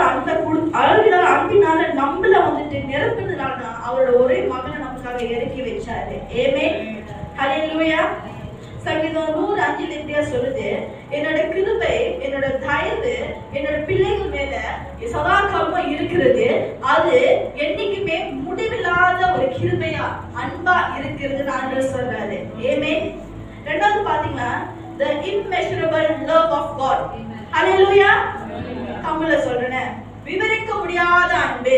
Speaker 1: அன்பினால நம்மள வந்துட்டு நிரப்புறதுனால தான் அவரோட ஒரே மகனை நமக்காக இறக்கி வச்சாரு. ஆமென். ஹல்லேலூயா. சங்கீதம் 105 இப்படியா சொல்லுது, என்னோட கிருபை, என்னோட தயவு என்னோட பிள்ளைகள் மேல சதா காலமா இருக்கிறது. அது என்னைக்குமே முடிவில்லாத ஒரு கிருபையா அன்பா இருக்கிறது நான் சொல்றாரு. ஆமென். ரெண்டாவது பாத்தீங்கன்னா the immeasurable love of God. ஹல்லேலூயா. தமிழ்ல சொல்றேன், விவரிக்க முடியாத அன்பு.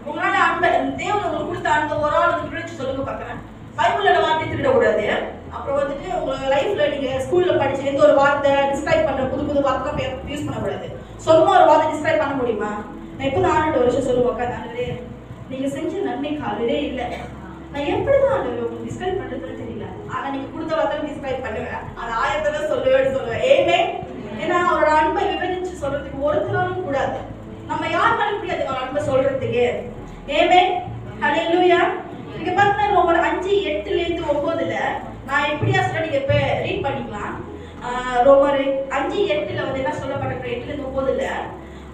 Speaker 1: உங்களால அன்பு தேவன் உங்களுக்கு கொடுத்த அன்பை ஒரு ஆள் விவரிச்சு சொல்லுங்க பார்க்கிறேன். பைபிள்ல வார்த்தை திருட கூடாது. அப்புறம் வந்துட்டு உங்க லைஃப்ல நீங்க ஸ்கூல்ல படிச்ச எந்த ஒரு வார்த்தை டிஸ்கிரைப் பண்ற புது வார்த்தை யூஸ் பண்ணக்கூடாது. சொந்தமா ஒரு வார்த்தை டிஸ்கிரைப் பண்ண முடியுமா? நான் இப்பதான் 6 வருஷம் சொல்லுவாக்கா, நானே நீங்க செஞ்ச நன்மைக்கு அளவே இல்லை. நான் எப்படிதான் உங்களுக்கு டிஸ்கிரைப் பண்றதுன்னு தெரியல. ஆனா நீங்க கொடுத்த வார்த்தை டிஸ்கிரைப் பண்ணுவேன். அது 1000 தடவை சொல்லுவேன். ஏமே, ஏன்னா அவரோட அன்பை விவரிச்சு சொல்றதுக்கு ஒருத்தராலும் கூடாது. நம்ம யார் பண்ண முடியாது அவரோட அன்பை சொல்றதுக்கு. ஏமே. ஹல்லேலூயா. நீங்க பார்த்தா ரோமர் 5:8-9 நான் எப்படியா சொல்ல, நீங்க இப்ப ரீட் பண்ணிக்கலாம். ரோமர் 5:8 வந்து என்ன சொல்லப்பட்டிருக்கு? 8-9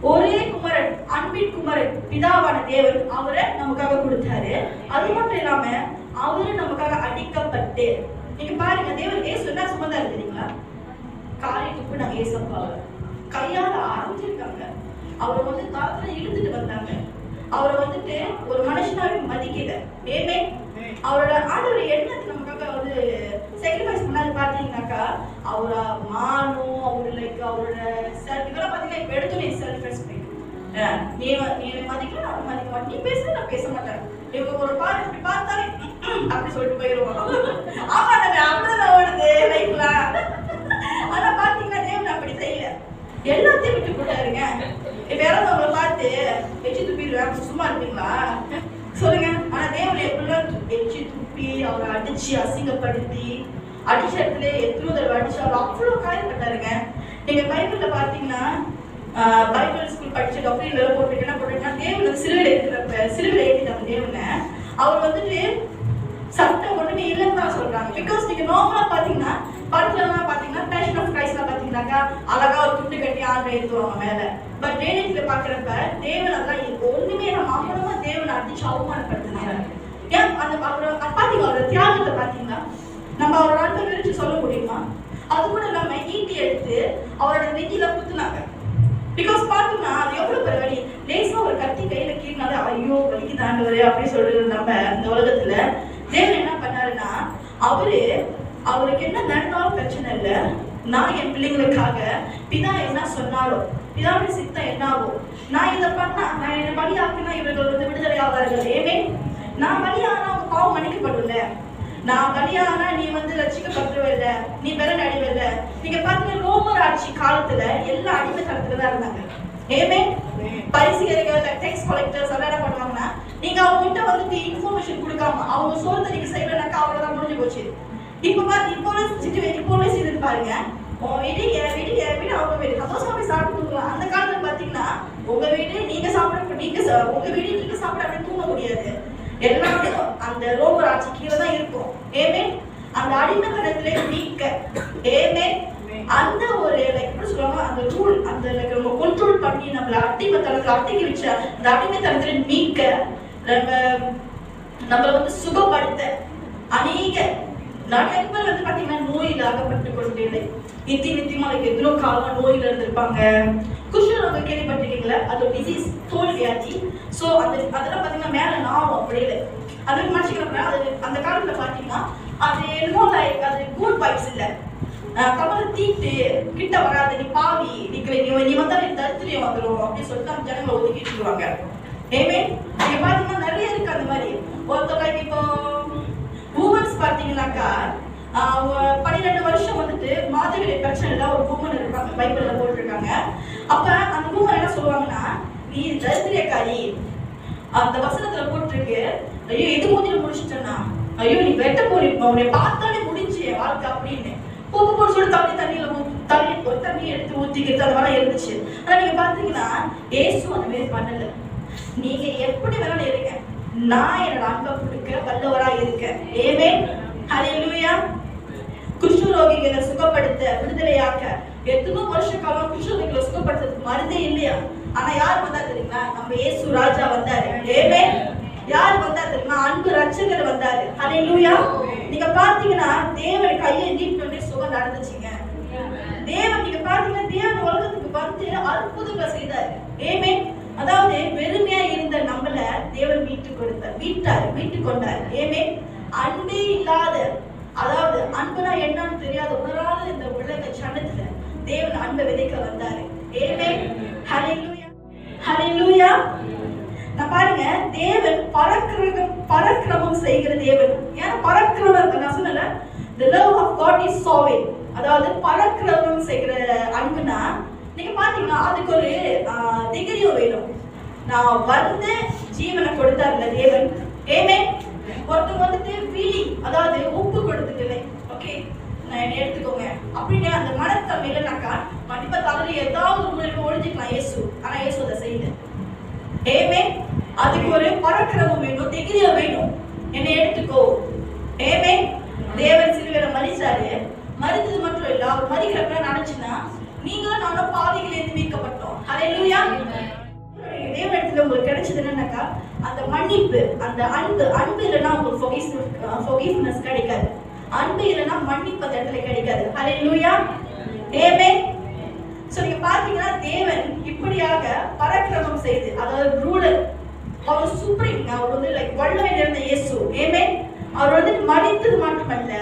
Speaker 1: ஒரே குமரன், அன்பின் குமரன் பிதாவான தேவன் அவரை நமக்காக கொடுத்தாரு. அது மட்டும் இல்லாம அவரு நமக்காக அடிக்கப்பட்டு, நீங்க பாருங்க தேவன் ஏசு என்ன சுமந்தா இருக்கிறீங்களா? காலை துப்பு நாங்க ஏசப்பா கையால ஆரம்பிச்சிருக்காங்க. அவரை வந்து காத்துல இழுத்துட்டு வந்தாங்க. அவரை வந்துட்டு ஒரு மனுஷனாவே மதிக்கல. ஏமே, அவரோட ஆண்டவர் எண்ணத்தை நமக்காக வந்து சாக்ரிஃபைஸ் பண்ணாது. பாத்தீங்கன்னாக்கா அவர மானும் அவரு லைக் அவரோட செல்ஃப் இதெல்லாம் பாத்தீங்கன்னா இப்ப எடுத்து செல்ஃப் ரெஸ்பெக்ட். நீ மதிக்கல, அவன் மதிக்க மாட்டேன். நீ பேச, நான் பேச மாட்டேன். இவங்க ஒரு பாரு இப்படி பார்த்தாலே அப்படி சொல்லிட்டு போயிருவாங்க. ஆமா, நாங்க அப்படிதான் ஓடுது லைஃப்ல. ஆனா பாத்தீங்கன்னா தேவன் அப்படி செய்யல, எல்லாத்தையும் விட்டு போட்டாருங்க. இப்ப யாராவது அவங்களை பார்த்து எச்சி துப்பிடுவேன் சும்மா இருப்பீங்களா? சொல்லுங்க. ஆனா தேவன் எப்படிலாம் எச்சி துப்பி அவரை அடிச்சு அசிங்கப்படுத்தி அடிச்ச இடத்துல எத்தனை தடவை அடிச்சு அவர் அவ்வளவு காயப்பட்டாருங்க. நீங்க பைபிள்ல பாத்தீங்கன்னா பைபிள் ஸ்கூல் படிச்ச டாக்டர் போட்டு என்ன போட்டுருக்கா, தேவன் சிலுவையில இருக்கிறப்ப சிலுவையில ஏற்றிட்டாங்க தேவனை. அவர் வந்துட்டு சட்டம் ஒண்ணுமே இல்லைன்னு தான் சொல்றாங்க. பிகாஸ் நீங்க நார்மலா பாத்தீங்கன்னா படத்துல எல்லாம் பாத்தீங்கன்னா பேஷன் ஆஃப் கிரைஸ்ட்ல பாத்தீங்கன்னாக்கா அழகா ஒரு துண்டு கட்டி ஆண்டு ஏற்றுவாங்க மேல. பட் டேனியத்துல பாக்குறப்ப தேவன் அதெல்லாம் ஒண்ணுமே நம்ம அவ்வளவா தேவனை அடிச்சு அவமானப்படுத்தினாங்க. ஏன் அந்த அவரோட பாத்தீங்க அவரோட தியாகத்தை பாத்தீங்கன்னா நம்ம அவரோட அன்பை விரிச்சு சொல்ல முடியுமா? அது கூட இல்லாம ஈட்டி எடுத்து அவரோட நெஞ்சில குத்துனாங்க. பிகாஸ் பாத்தீங்கன்னா அது எவ்வளவு பெரிய வலி. லேசா ஒரு கத்தி கையில கீழ்னாலே ஐயோ வலிக்கு தாண்டவரே அப்படின்னு சொல்றது நம்ம இந்த உலகத்துல. தேவன் என்ன பண்ணாருன்னா அவருக்கு என்ன நடந்தாலும் பிரச்சனை இல்லை. நான் என் பிள்ளைங்களுக்காக பிதா என்ன சொன்னாலும் பிதாவுடைய சித்தம் என்ன ஆகும், நான் இதை பண்ணா நான் என்ன பலியாக்குனா இவர்கள் வந்து விடுதலை ஆவார்கள். ஏமே, நான் பலியானா அவங்க பாவம் மன்னிக்கப்படல. நான் பலியானா நீ வந்து ரட்சிக்கப்பட்டுருவல்ல, நீ பெறன் அடிவல்ல. நீங்க பாத்தீங்கன்னா ரோமர் ஆட்சி காலத்துல எல்லா அடிமைத்தனத்துல தான் இருந்தாங்க. ஏமே, பரிசீலர்கள் டெக்ஸ் கலெக்டர்ஸ் எல்லாம் என்ன பண்ணுவாங்கன்னா நீங்க அவங்க கிட்ட வந்துட்டு இன்ஃபர்மேஷன் கொடுக்காம அவங்க சொல்றதை நீங்க செய்யலனாக்கா அவ்வளவுதான் முடிஞ்சு போச்சு. இப்ப பாரு இப்போ இது பாருங்க, உன் வீடு என் வீடு அவங்க வீடு சந்தோஷமா போய் சாப்பிட்டு தூங்கலாம். அந்த காலத்துல பாத்தீங்கன்னா உங்க வீடு நீங்க சாப்பிட உங்க வீடு நீங்க சாப்பிட அப்படி தூங்க முடியாது. எல்லாமே அந்த ரோமர் ஆட்சி கீழே தான் இருக்கும். ஏமே, அந்த அடிமைத்தனத்திலே நீக்க ஏமே அந்த ஒரு எப்படி சொல்லுவாங்க அந்த ரூல் அந்த நம்ம கண்ட்ரோல் பண்ணி நம்மள அடிமைத்தனத்துல அடக்கி வச்ச அந்த அடிமைத்தனத்துல நீக்க நம்மள வந்து சுகப்படுத்த அநேக நிறைய பேர் வந்து பாத்தீங்கன்னா நோயில் அகப்பட்டு கொண்டே நித்தியமா எத்தனோ காலமா நோயில இருந்திருப்பாங்க. குஷ்டரோகம் கேள்விப்பட்டிருக்கீங்களா? அது ஒரு டிசீஸ், தோல் வியாதி. சோ அதெல்லாம் பாத்தீங்கன்னா மேல நாவும் அப்படியே அது மனுஷங்க அது அந்த காலத்துல பாத்தீங்கன்னா அது என்னமோ லைக் அது குட் வைப்ஸ் இல்ல, கமல தீட்டு கிட்ட வராது, நீ பாவி நீ வந்தா நீ தரித்திரியம் வந்துடும் அப்படின்னு சொல்லிட்டு அந்த ஜனங்களை ஒதுக்கிட்டு இருவாங்க. ஏமே, நீங்க பாத்தீங்கன்னா நிறைய இருக்கு அந்த மாதிரி. ஒருத்தவங்க இப்போ உமன்ஸ் பாத்தீங்கன்னாக்கா 12 வருஷம் வந்துட்டு மாதவிடை பிரச்சனைல ஒரு உமன் இருப்பாங்க, பைபிள்ல போட்டிருக்காங்க. அப்ப அந்த உமன் என்ன சொல்லுவாங்கன்னா, நீ தரித்திரியக்காரி, அந்த வசனத்துல போட்டிருக்கு, ஐயோ இது மூஞ்சில முடிச்சுட்டேன்னா, ஐயோ நீ வெட்ட போறீ, உன்னை பார்த்தாலே முடிஞ்சு வாழ்க்கை அப்படின்னு போக்கு போட்டு சொல்லி தண்ணி எடுத்து ஊத்திக்கிறது அந்த மாதிரி இருந்துச்சு. ஆனா நீங்க பாத்தீங்கன்னா ஏசு அந்த மாதிரி பண்ணல. நீங்க எப்படி வேணாலும் இருங்க, நான் என்னோட அன்பை கொடுக்க வல்லவரா இருக்கேன். ஏமே, ஹல்லேலூயா. குஷ்டரோகிகளை சுகப்படுத்த விடுதலையாக்க எத்தனோ வருஷ காலம் கிருஷ்ணர்களை சுகப்படுத்துறதுக்கு மருந்தே இல்லையா? ஆனா யார் வந்தா தெரியுங்களா? நம்ம இயேசு ராஜா வந்தாரு. ஆமென். யார் வந்தா தெரியுமா? அன்பு ரட்சகர் வந்தாரு. ஹல்லேலூயா. நீங்க பாத்தீங்கன்னா தேவன் கையை நீட்டினே சுகம் நடந்துச்சுங்க. தேவன் நீங்க பாத்தீங்கன்னா தேவன் உலகத்துக்கு வந்து அற்புதங்களை செய்தாரு. ஆமென். அதாவது வெறுமையா இருந்த நம்மள தேவன் மீட்டு கொண்டார். ஆமென். அன்பே இல்லாத, அதாவது அன்புனா என்னன்னு தெரியாத உணராத இந்த உலக ஜனத்துல தேவன் அன்பை விதைக்க வந்தாரு. ஆமென். ஹல்லேலூயா. ஹல்லேலூயா. நான் பாருங்க, தேவன் பராக்கிரமம் செய்கிற தேவன். ஏன்னா பராக்கிரமம் நான் சொன்னல, the love of God is sovereign. அதாவது பராக்கிரமம் செய்கிற அன்புனா நீங்க பாத்தீங்கன்னா அதுக்கு ஒரு டிகிரியும் வேணும். நான் வந்து ஜீவனை கொடுத்தார்ல தேவன். ஆமென். ஒருத்தர் வந்துட்டு வீலி, அதாவது உப்பு கொடுத்துட்டு, ஓகே நான் எடுத்துக்கோங்க அப்படின்னு அந்த மனத்தன்மையில நாக்கா கண்டிப்பா தவறு ஏதாவது ஒரு மூலையில ஒழிஞ்சுக்கலாம் இயேசு. ஆனா இயேசு அதை செய்யல. ஆமென். அதுக்கு ஒரு பராக்கிரமம் வேணும், டிகிரியும் வேணும். என்னை எடுத்துக்கோ. ஆமென். தேவன் சிலுவையில மரிச்சாரு. மரித்தது மட்டும் இல்ல, அவர் மரிக்கிறப்ப நினைச்சுன்னா நீங்களும் நானும் பாவிகளிலிருந்து மீட்கப்பட்டோம். ஹல்லேலூயா. தேவனிடத்துல உங்களுக்கு கிடைச்சது என்னன்னாக்கா அந்த மன்னிப்பு, அந்த அன்பு இல்லைன்னா உங்களுக்கு forgiveness கிடைக்காது. அன்பு இல்லைன்னா மன்னிப்பு அந்த இடத்துல கிடைக்காது. ஹல்லேலூயா. ஆமென். சோ நீங்க பாத்தீங்கன்னா தேவன் இப்படியாக பராக்கிரமம் செய்து, அதாவது ரூலர், அவர் சுப்ரீம், அவர் வந்து லைக் வல்லமை நிறைந்த இயேசு. ஆமென். அவர் வந்து மரித்தது மட்டுமல்ல,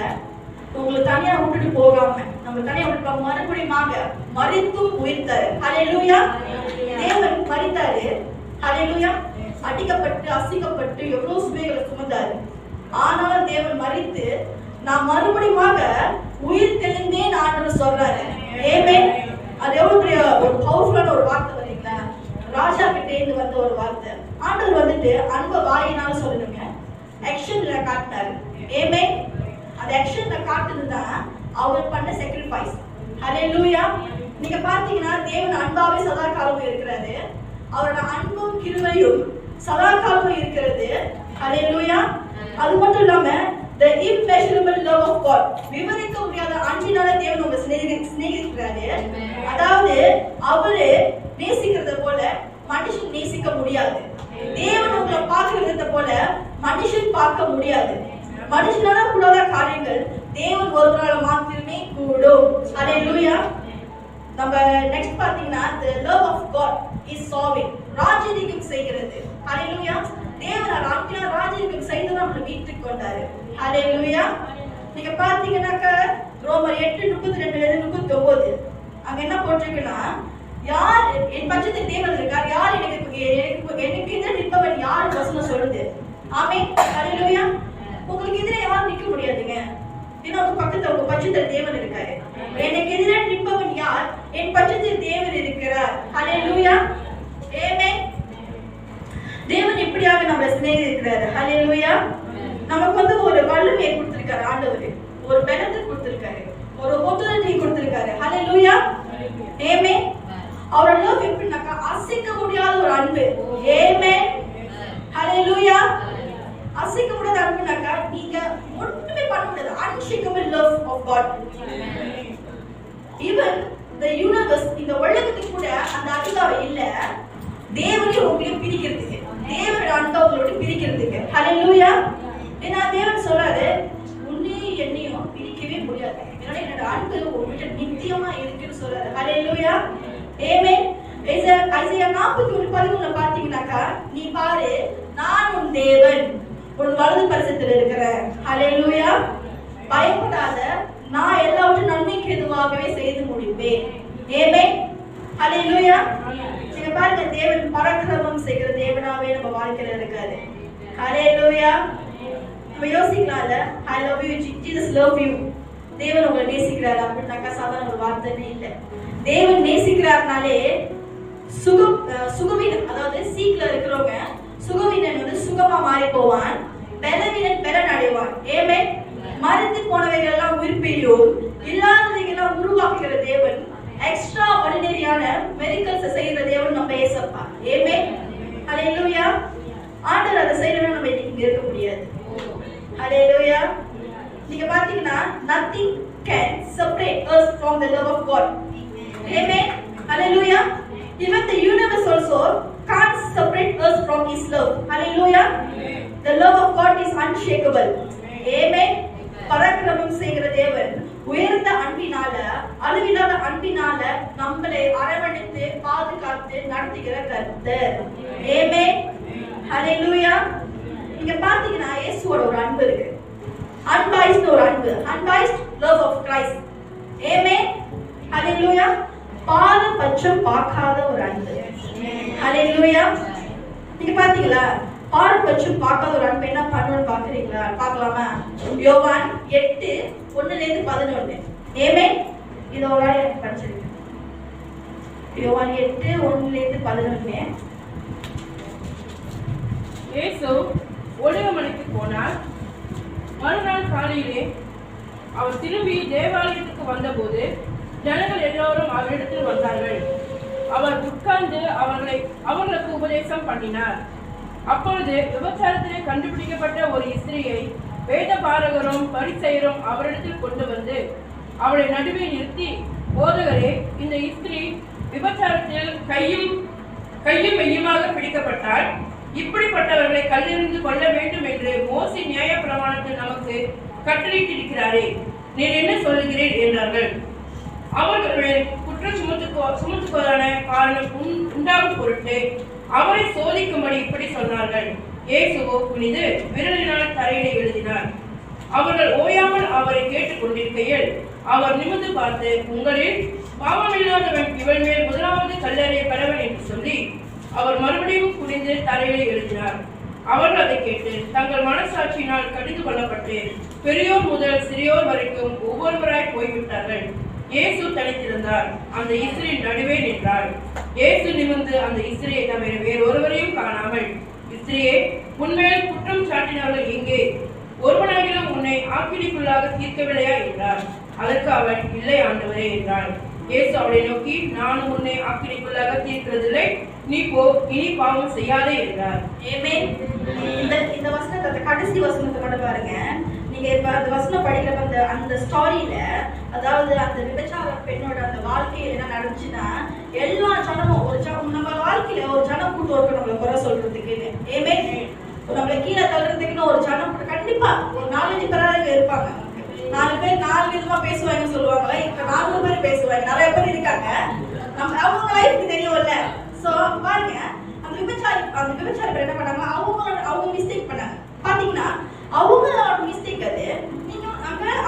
Speaker 1: உங்களை தனியா விட்டுட்டு போகாம, நம்ம தனியா விட்டு மறுபடியும் மரித்தும் உயிர்த்தாரு. ஹல்லேலூயா. தேவன் மரித்தாரு. ஹல்லேலூயா. அடிக்கப்பட்டு அசிக்கப்பட்டு எவ்வளவு சுமைகளை சுமந்தாரு. ஆனாலும் தேவன் மரித்து நான் மறுபடியும் உயிர் தெளிந்தேன் ஆண்டவர் சொல்றாரு. ஆமென். அது எவ்வளவு பெரிய ஒரு பவர்ஃபுல்லான ஒரு வார்த்தை வரீங்களா? ராஜா கிட்டே இருந்து வந்த ஒரு வார்த்தை. ஆண்டவர் வந்துட்டு அன்பை வாயினால சொல்லணுங்க, ஆக்ஷன்ல காட்டினாரு. ஆமென். அந்த ஆக்ஷன்ல காட்டுதுதான் அவர் பண்ண sacrifice. ஹல்லேலூயா. நீங்க பாத்தீங்கன்னா தேவன் அன்பாவே சதா காலமும் இருக்கிறாரு. அவரோட அன்பும் கிருபையும் சதா காலமும் இருக்கிறது. ஹல்லேலூயா. அது மட்டும் இல்லாம the immeasurable love of God, விவரிக்க முடியாத அன்பினால தேவன் உங்களை சிநேகிக்கிறாரு. அதாவது அவரு நேசிக்கிறத போல மனுஷன் நேசிக்க முடியாது. தேவன் உங்களை பார்க்கிறத போல மனுஷன் பார்க்க முடியாது. மனுஷனால கூடாத காரியங்கள் தேவன் ஒருவரால மாத்திரமே கூடும். ஹல்லேலூயா. நம்ம நெக்ஸ்ட் பாத்தீங்கன்னா the love of God is sovereign, ராஜரீகம் செய்கிறது. ஹல்லேலூயா. தேவன் ராஜரீகம் செய்து நம்மளை மீட்டுக் கொண்டாரு. ஹல்லேலூயா. நீங்க பாத்தீங்கன்னாக்க ரோமர் 8:32-39 அங்க என்ன போட்டிருக்குன்னா, யார் என் பட்சத்தில் தேவன் இருக்கார், யார் எனக்கு எதிராக நிற்பவன் யார் வசனம் சொல்லுது. ஆமென். ஹல்லேலூயா. உங்களுக்கு எதிராக யாரும் நிக்க முடியாதுங்க. ஏன்னா உங்க பட்சத்தில் தேவன் இருக்காரு. எனக்கு எதிராக நிற்பவன் யார்? என் பட்சத்தில் தேவன் இருக்கிறார். ஹல்லேலூயா. ஆமென். தேவன் இப்படியாக நம்மளை சிநேகிக்கிறாரு. ஹல்லேலூயா. நமக்கு வந்து ஒரு வல்லமையை கொடுத்திருக்காரு ஆண்டவர், ஒரு பலத்தை கொடுத்திருக்காரு, ஒரு authority கொடுத்திருக்காரு. ஹல்லேலூயா. ஆமென். அவரோட லவ் எப்படின்னாக்கா அசைக்க முடியாத ஒரு அன்பு. ஆமென். ஹல்லேலூயா. அசைக்க முடியாத அன்புனாக்கா நீங்க ஒண்ணுமே பண்ண முடியாது. unshakable love of God. even the universe, இந்த உலகத்துக்கு கூட அந்த அதிகாரம் இல்ல தேவனை உங்களை பிரிக்கிறதுக்கு, தேவனோட அன்பை உங்களோட பிரிக்கிறதுக்கு. ஹல்லேலூயா. ஏன்னா தேவன் சொல்றாரு, உன்னையும் என்னையும் பிரிக்கவே முடியாது, ஏன்னா என்னோட அன்பு உங்ககிட்ட நித்தியமா இருக்குன்னு சொல்றாரு. ஹல்லேலூயா. ஆமென். ஐசையா 41:13 பாத்தீங்கன்னாக்கா, நீ பாரு நான் உன் தேவன், உன் வலது பரிசத்தில் இருக்கிறேன். ஹல்லேலூயா. பயப்படாத, நான் எல்லாவற்றையும் நன்மைக்கு எதுவாகவே செய்து முடிப்பேன். ஆமென். ஹல்லேலூயா. நீங்க பாருங்க, தேவன் பராக்கிரமம் செய்கிற தேவனாவே நம்ம வாழ்க்கையில இருக்காரு. ஹல்லேலூயா. நம்ம யோசிக்கலாம்ல, I love you, Jesus love you. தேவன் உங்களை நேசிக்கிறாரு அப்படின்னாக்கா சாதாரண ஒரு வார்த்தையே இல்லை. தேவன் நேசிக்கிறாருனாலே சுகவீனம், அதாவது சீக்ல இருக்கிறவங்க சுகவீனன் வந்து சுகமா மாறி போவான், பலவீனன் பலன் அடைவான். ஆமென். மரித்து போனவைகள் எல்லாம் உயிர்ப்பையும் இல்லாதவைகள் எல்லாம் உருவாக்குகிற தேவன், எக்ஸ்ட்ரா ஆர்டினரியான மிரக்கிள்ஸ் செய்கிற தேவன் நம்ம ஏசப்பா. ஆமென். ஹல்லேலூயா. ஆண்டவர் அதை செய்யறவங்க நம்ம இங்க இருக்க முடியாது. ஹல்லேலூயா. நீங்க பாத்தீங்கன்னா nothing can separate us from the love of God. Amen. Hallelujah. Even the universe also can't separate us from His love. Hallelujah. The love of God is unshakable. Amen. பராக்கிரமம் செய்கிற தேவன் உயர்ந்த அன்பினால அளவில்லாத அன்பினால நம்மளை அரவணைத்து பாதுகாத்து நடத்துகிற கர்த்தர். Amen. Hallelujah. இங்க பாத்தீங்கன்னா இயேசுவோட ஒரு அன்பு இருக்கு. Unbiased ஒரு அன்பு. Unbiased love of Christ. Amen. Hallelujah. பாரபட்சம் பார்க்காத ஒரு அன்பு. Hallelujah. நீங்க பாத்தீங்களா பாரபட்சம் பார்க்காத ஒரு அன்பு என்ன பண்ணுன்னு பாக்குறீங்களா? பார்க்கலாமா? யோவான் 8:1-11. Amen. இத ஒரு ஆள் எனக்கு படிச்சிருக்கேன். யோவான் 8:1-11.
Speaker 2: இயேசு ஒலிவமலைக்கு போனார். மறுநாள் காலையிலே அவர் திரும்பி தேவாலயத்துக்கு வந்தபோது ஜனங்கள் எல்லோரும் அவரிடத்தில் வந்தார்கள். அவர் உட்கார்ந்து அவர்களுக்கு உபதேசம் பண்ணினார். அப்பொழுது விபச்சாரத்திலே கண்டுபிடிக்கப்பட்ட ஒரு ஸ்திரீயை வேத பாரகரும் பரிசேயரும் அவரிடத்தில் கொண்டு வந்து அவளை நடுவே நிறுத்தி, போதகரே, இந்த ஸ்திரீ விபச்சாரத்தில் கையும் மெய்யுமாக பிடிக்கப்பட்டால் இப்படிப்பட்டவர்களை கல்லெறிந்து கொள்ள வேண்டும் என்று மோசே நியாய பிரமாணத்தில் நமக்கு கட்டளையிட்டிருக்கிறாரே, நீர் என்ன சொல்லுகிறீர் என்றார்கள். அவர்கள் குற்றம் சுமத்துவதான காரணம் உண்டாகும் பொருட்டு அவரை சோதிக்கும்படி இப்படி சொன்னார்கள். இயேசுவோ குனிந்து விரலினால் தரையிலே எழுதினார். அவர்கள் ஓயாமல் அவரை கேட்டுக் கொண்டிருக்கையில் அவர் நிமிர்ந்து பார்த்து, உங்களில் பாவமில்லாதவன் இவள் மேல் முதலாவது கல்லறைய கடவன் என்று சொல்லி அவர் மறுபடியும் குனிந்து தரையிலே எழுதினார். அவர்கள் அதை கேட்டு தங்கள் மனசாட்சியினால் கடிந்து கொள்ளப்பட்டு பெரியோர் முதல் சிறியோர் வரைக்கும் ஒவ்வொருவராய் போய்விட்டார்கள். இயேசு தனித்திருந்தார். அந்த ஸ்திரீயின் நடுவே நின்றார். இயேசு நிமிர்ந்து அந்த ஸ்திரியை தவிர வேறொருவரையும் காணாமல், ஸ்திரியே, உன்மேல் குற்றம் சாட்டினவர்கள் எங்கே? ஒருவனாகிலும் உன்னை ஆக்கினைக்குள்ளாக தீர்க்கவில்லையா என்றார். அதற்கு அவன், இல்லை ஆண்டவரே என்றார். இயேசு அவளை நோக்கி, நானும் உன்னை ஆக்கினைக்குள்ளாக தீர்க்கிறதில்லை, நீ போ, இனி பாவம் செய்யாதே என்றார்.
Speaker 1: ஆமென். இந்த வசனத்தை கடைசி வசனத்தை மட்டும் பாருங்க. நீங்க இப்ப அந்த வசனம் படிக்கிறப்ப அந்த ஸ்டோரியில, அதாவது அந்த விபச்சார பெண்ணோட அந்த வாழ்க்கையில என்ன நடந்துச்சுன்னா, எல்லா ஜனமும் நம்ம வாழ்க்கையில ஒரு ஜனம் கூட்டு ஒருக்க நம்மளை குறை சொல்றதுக்குன்னு. ஆமென். நம்மளை கீழே தள்ளுறதுக்குன்னு ஒரு ஜனம் கண்டிப்பா ஒரு 4-5 பேராக இருப்பாங்க. 4 பேர் 4 விதமா பேசுவாங்கன்னு சொல்லுவாங்க. இப்ப 400 பேர் பேசுவாங்க. நிறைய பேர் இருக்காங்க. நம்ம அவங்க லைஃப்க்கு தெரியும்ல. சோ பாருங்க, அந்த விபச்சார பேர் என்ன பண்ணாங்க, அவங்க மிஸ்டேக் பண்ணாங்க. பாத்தீங்கன்னா அவங்களோட மிஸ்டேக் அது. நீங்க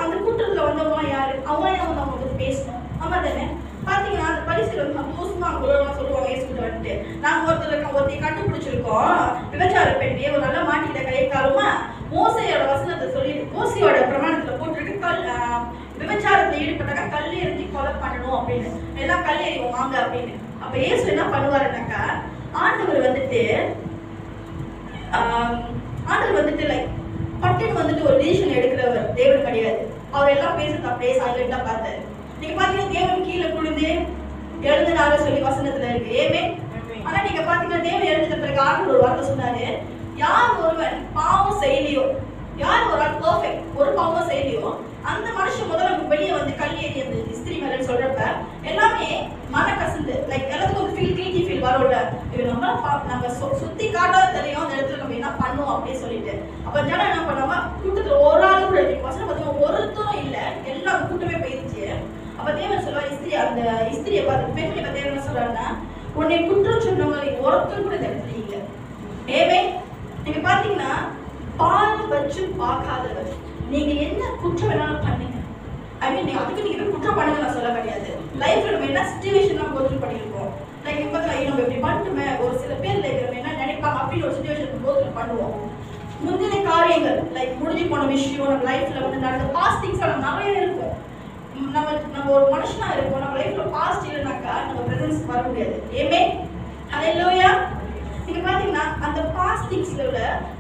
Speaker 1: அந்த கூட்டத்துல வந்தவங்க யாரு, அவங்க பத்தி பேசணும். ஆமா தானே? பாத்தீங்கன்னா அந்த பரிசுல வந்து சந்தோஷமா அவங்களோட சொல்லுவாங்க, ஏசுகிட்ட வந்துட்டு, நாங்க ஒருத்தையை கண்டுபிடிச்சிருக்கோம், விபச்சார பெண்ணே, ஒரு நல்ல மாட்டில கை காலுமா, மோசையோட வசனத்தை சொல்லி மோசையோட பிரமாணத்துல போட்டுருக்கு, விபச்சாரத்துல ஈடுபட்டாக்கா கல் எறிஞ்சி கொலை பண்ணணும் அப்படின்னு, எல்லாம் கல் எறிவோம் வாங்க அப்படின்னு. அப்ப ஏசு என்ன பண்ணுவாருனாக்கா, ஆண்டவர் வந்துட்டு லைக் பட்டுன்னு வந்துட்டு ஒரு டிசிஷன் எடுக்கிறவர் தேவன் கிடையாது. அவர் எல்லாம் பேசுறது அப்படியே சைலண்டா பார்த்தாரு. நீங்க பாத்தீங்கன்னா தேவன் கீழே குளிந்து எழுதுனால சொல்லி வசனத்துல இருக்கு. ஆமென். ஆனா நீங்க பாத்தீங்கன்னா தேவன் எழுதின பிறகு ஆண்டவர் ஒரு வார்த்தை சொன்னாரு, யார் ஒருவன் பாவம் செய்யலையோ, யார் ஒரு ஆள் பெர்ஃபெக்ட் ஒரு பாவம் செய்யலையோ, அந்த மனுஷன் முதல்ல வெளியே வந்து கல் ஏறி அந்த ஸ்திரீ மேல சொல்றப்ப எல்லாமே மன கசந்து லைக் எல்லாத்துக்கும் ஒரு கில்ட்டி ஃபீல் வரும்ல. நம்ம சுத்தி காட்டாத தெரியும் அந்த இடத்துல நம்ம என்ன பண்ணுவோம் அப்படின்னு சொல்லிட்டு. அப்ப ஜனம் என்ன பண்ணாம, கூட்டத்துல ஒரு ஆள் கூட வசனம் பார்த்தீங்கன்னா ஒருத்தரும் இல்ல, எல்லா கூட்டமே போயிருச்சு. அப்ப தேவன் சொல்லுவா, அந்த ஸ்திரியை பார்த்து பெண்களை பார்த்து தேவன் என்ன சொல்றாருன்னா, உன்னை குற்றம் சொன்னவங்க ஒருத்தர் கூட இந்த இடத்துல இல்ல. ஆமென். நீங்க பாத்தீங்கன்னா பாரபட்சம் பார்க்காதவர். நீங்க என்ன குற்றம் வேணாலும் பண்ணுங்க. நீங்க குற்றம் பண்ணுங்க நான் சொல்ல கிடையாது. லைஃப்ல நம்ம என்ன சிச்சுவேஷன் நம்ம கோத்ரூ பண்ணிருக்கோம், லைக் இப்ப நம்ம இப்படி பண்ணிட்டுமே ஒரு சில பேர் லைக் நம்ம என்ன நினைப்பாங்க அப்படின்னு ஒரு சிச்சுவேஷன் கோத்ரூ பண்ணுவோம். முந்தின காரியங்கள் லைக் முடிஞ்சு போன விஷயம் நம்ம லைஃப்ல வந்து நடந்த பாஸ்ட் திங்ஸ் நிறைய இருக்கும். நம்ம ஒரு மனுஷனா இருக்கோம், நம்ம லைஃப்ல பாஸ்ட் இல்லைனாக்கா நம்ம பிரசன்ஸ் வர முடியாது. ஆமென். ஹல்லேலூயா. நீங்க பாத்தீங்கன்னா அந்த பாஸ்ட் திங்ஸ்ல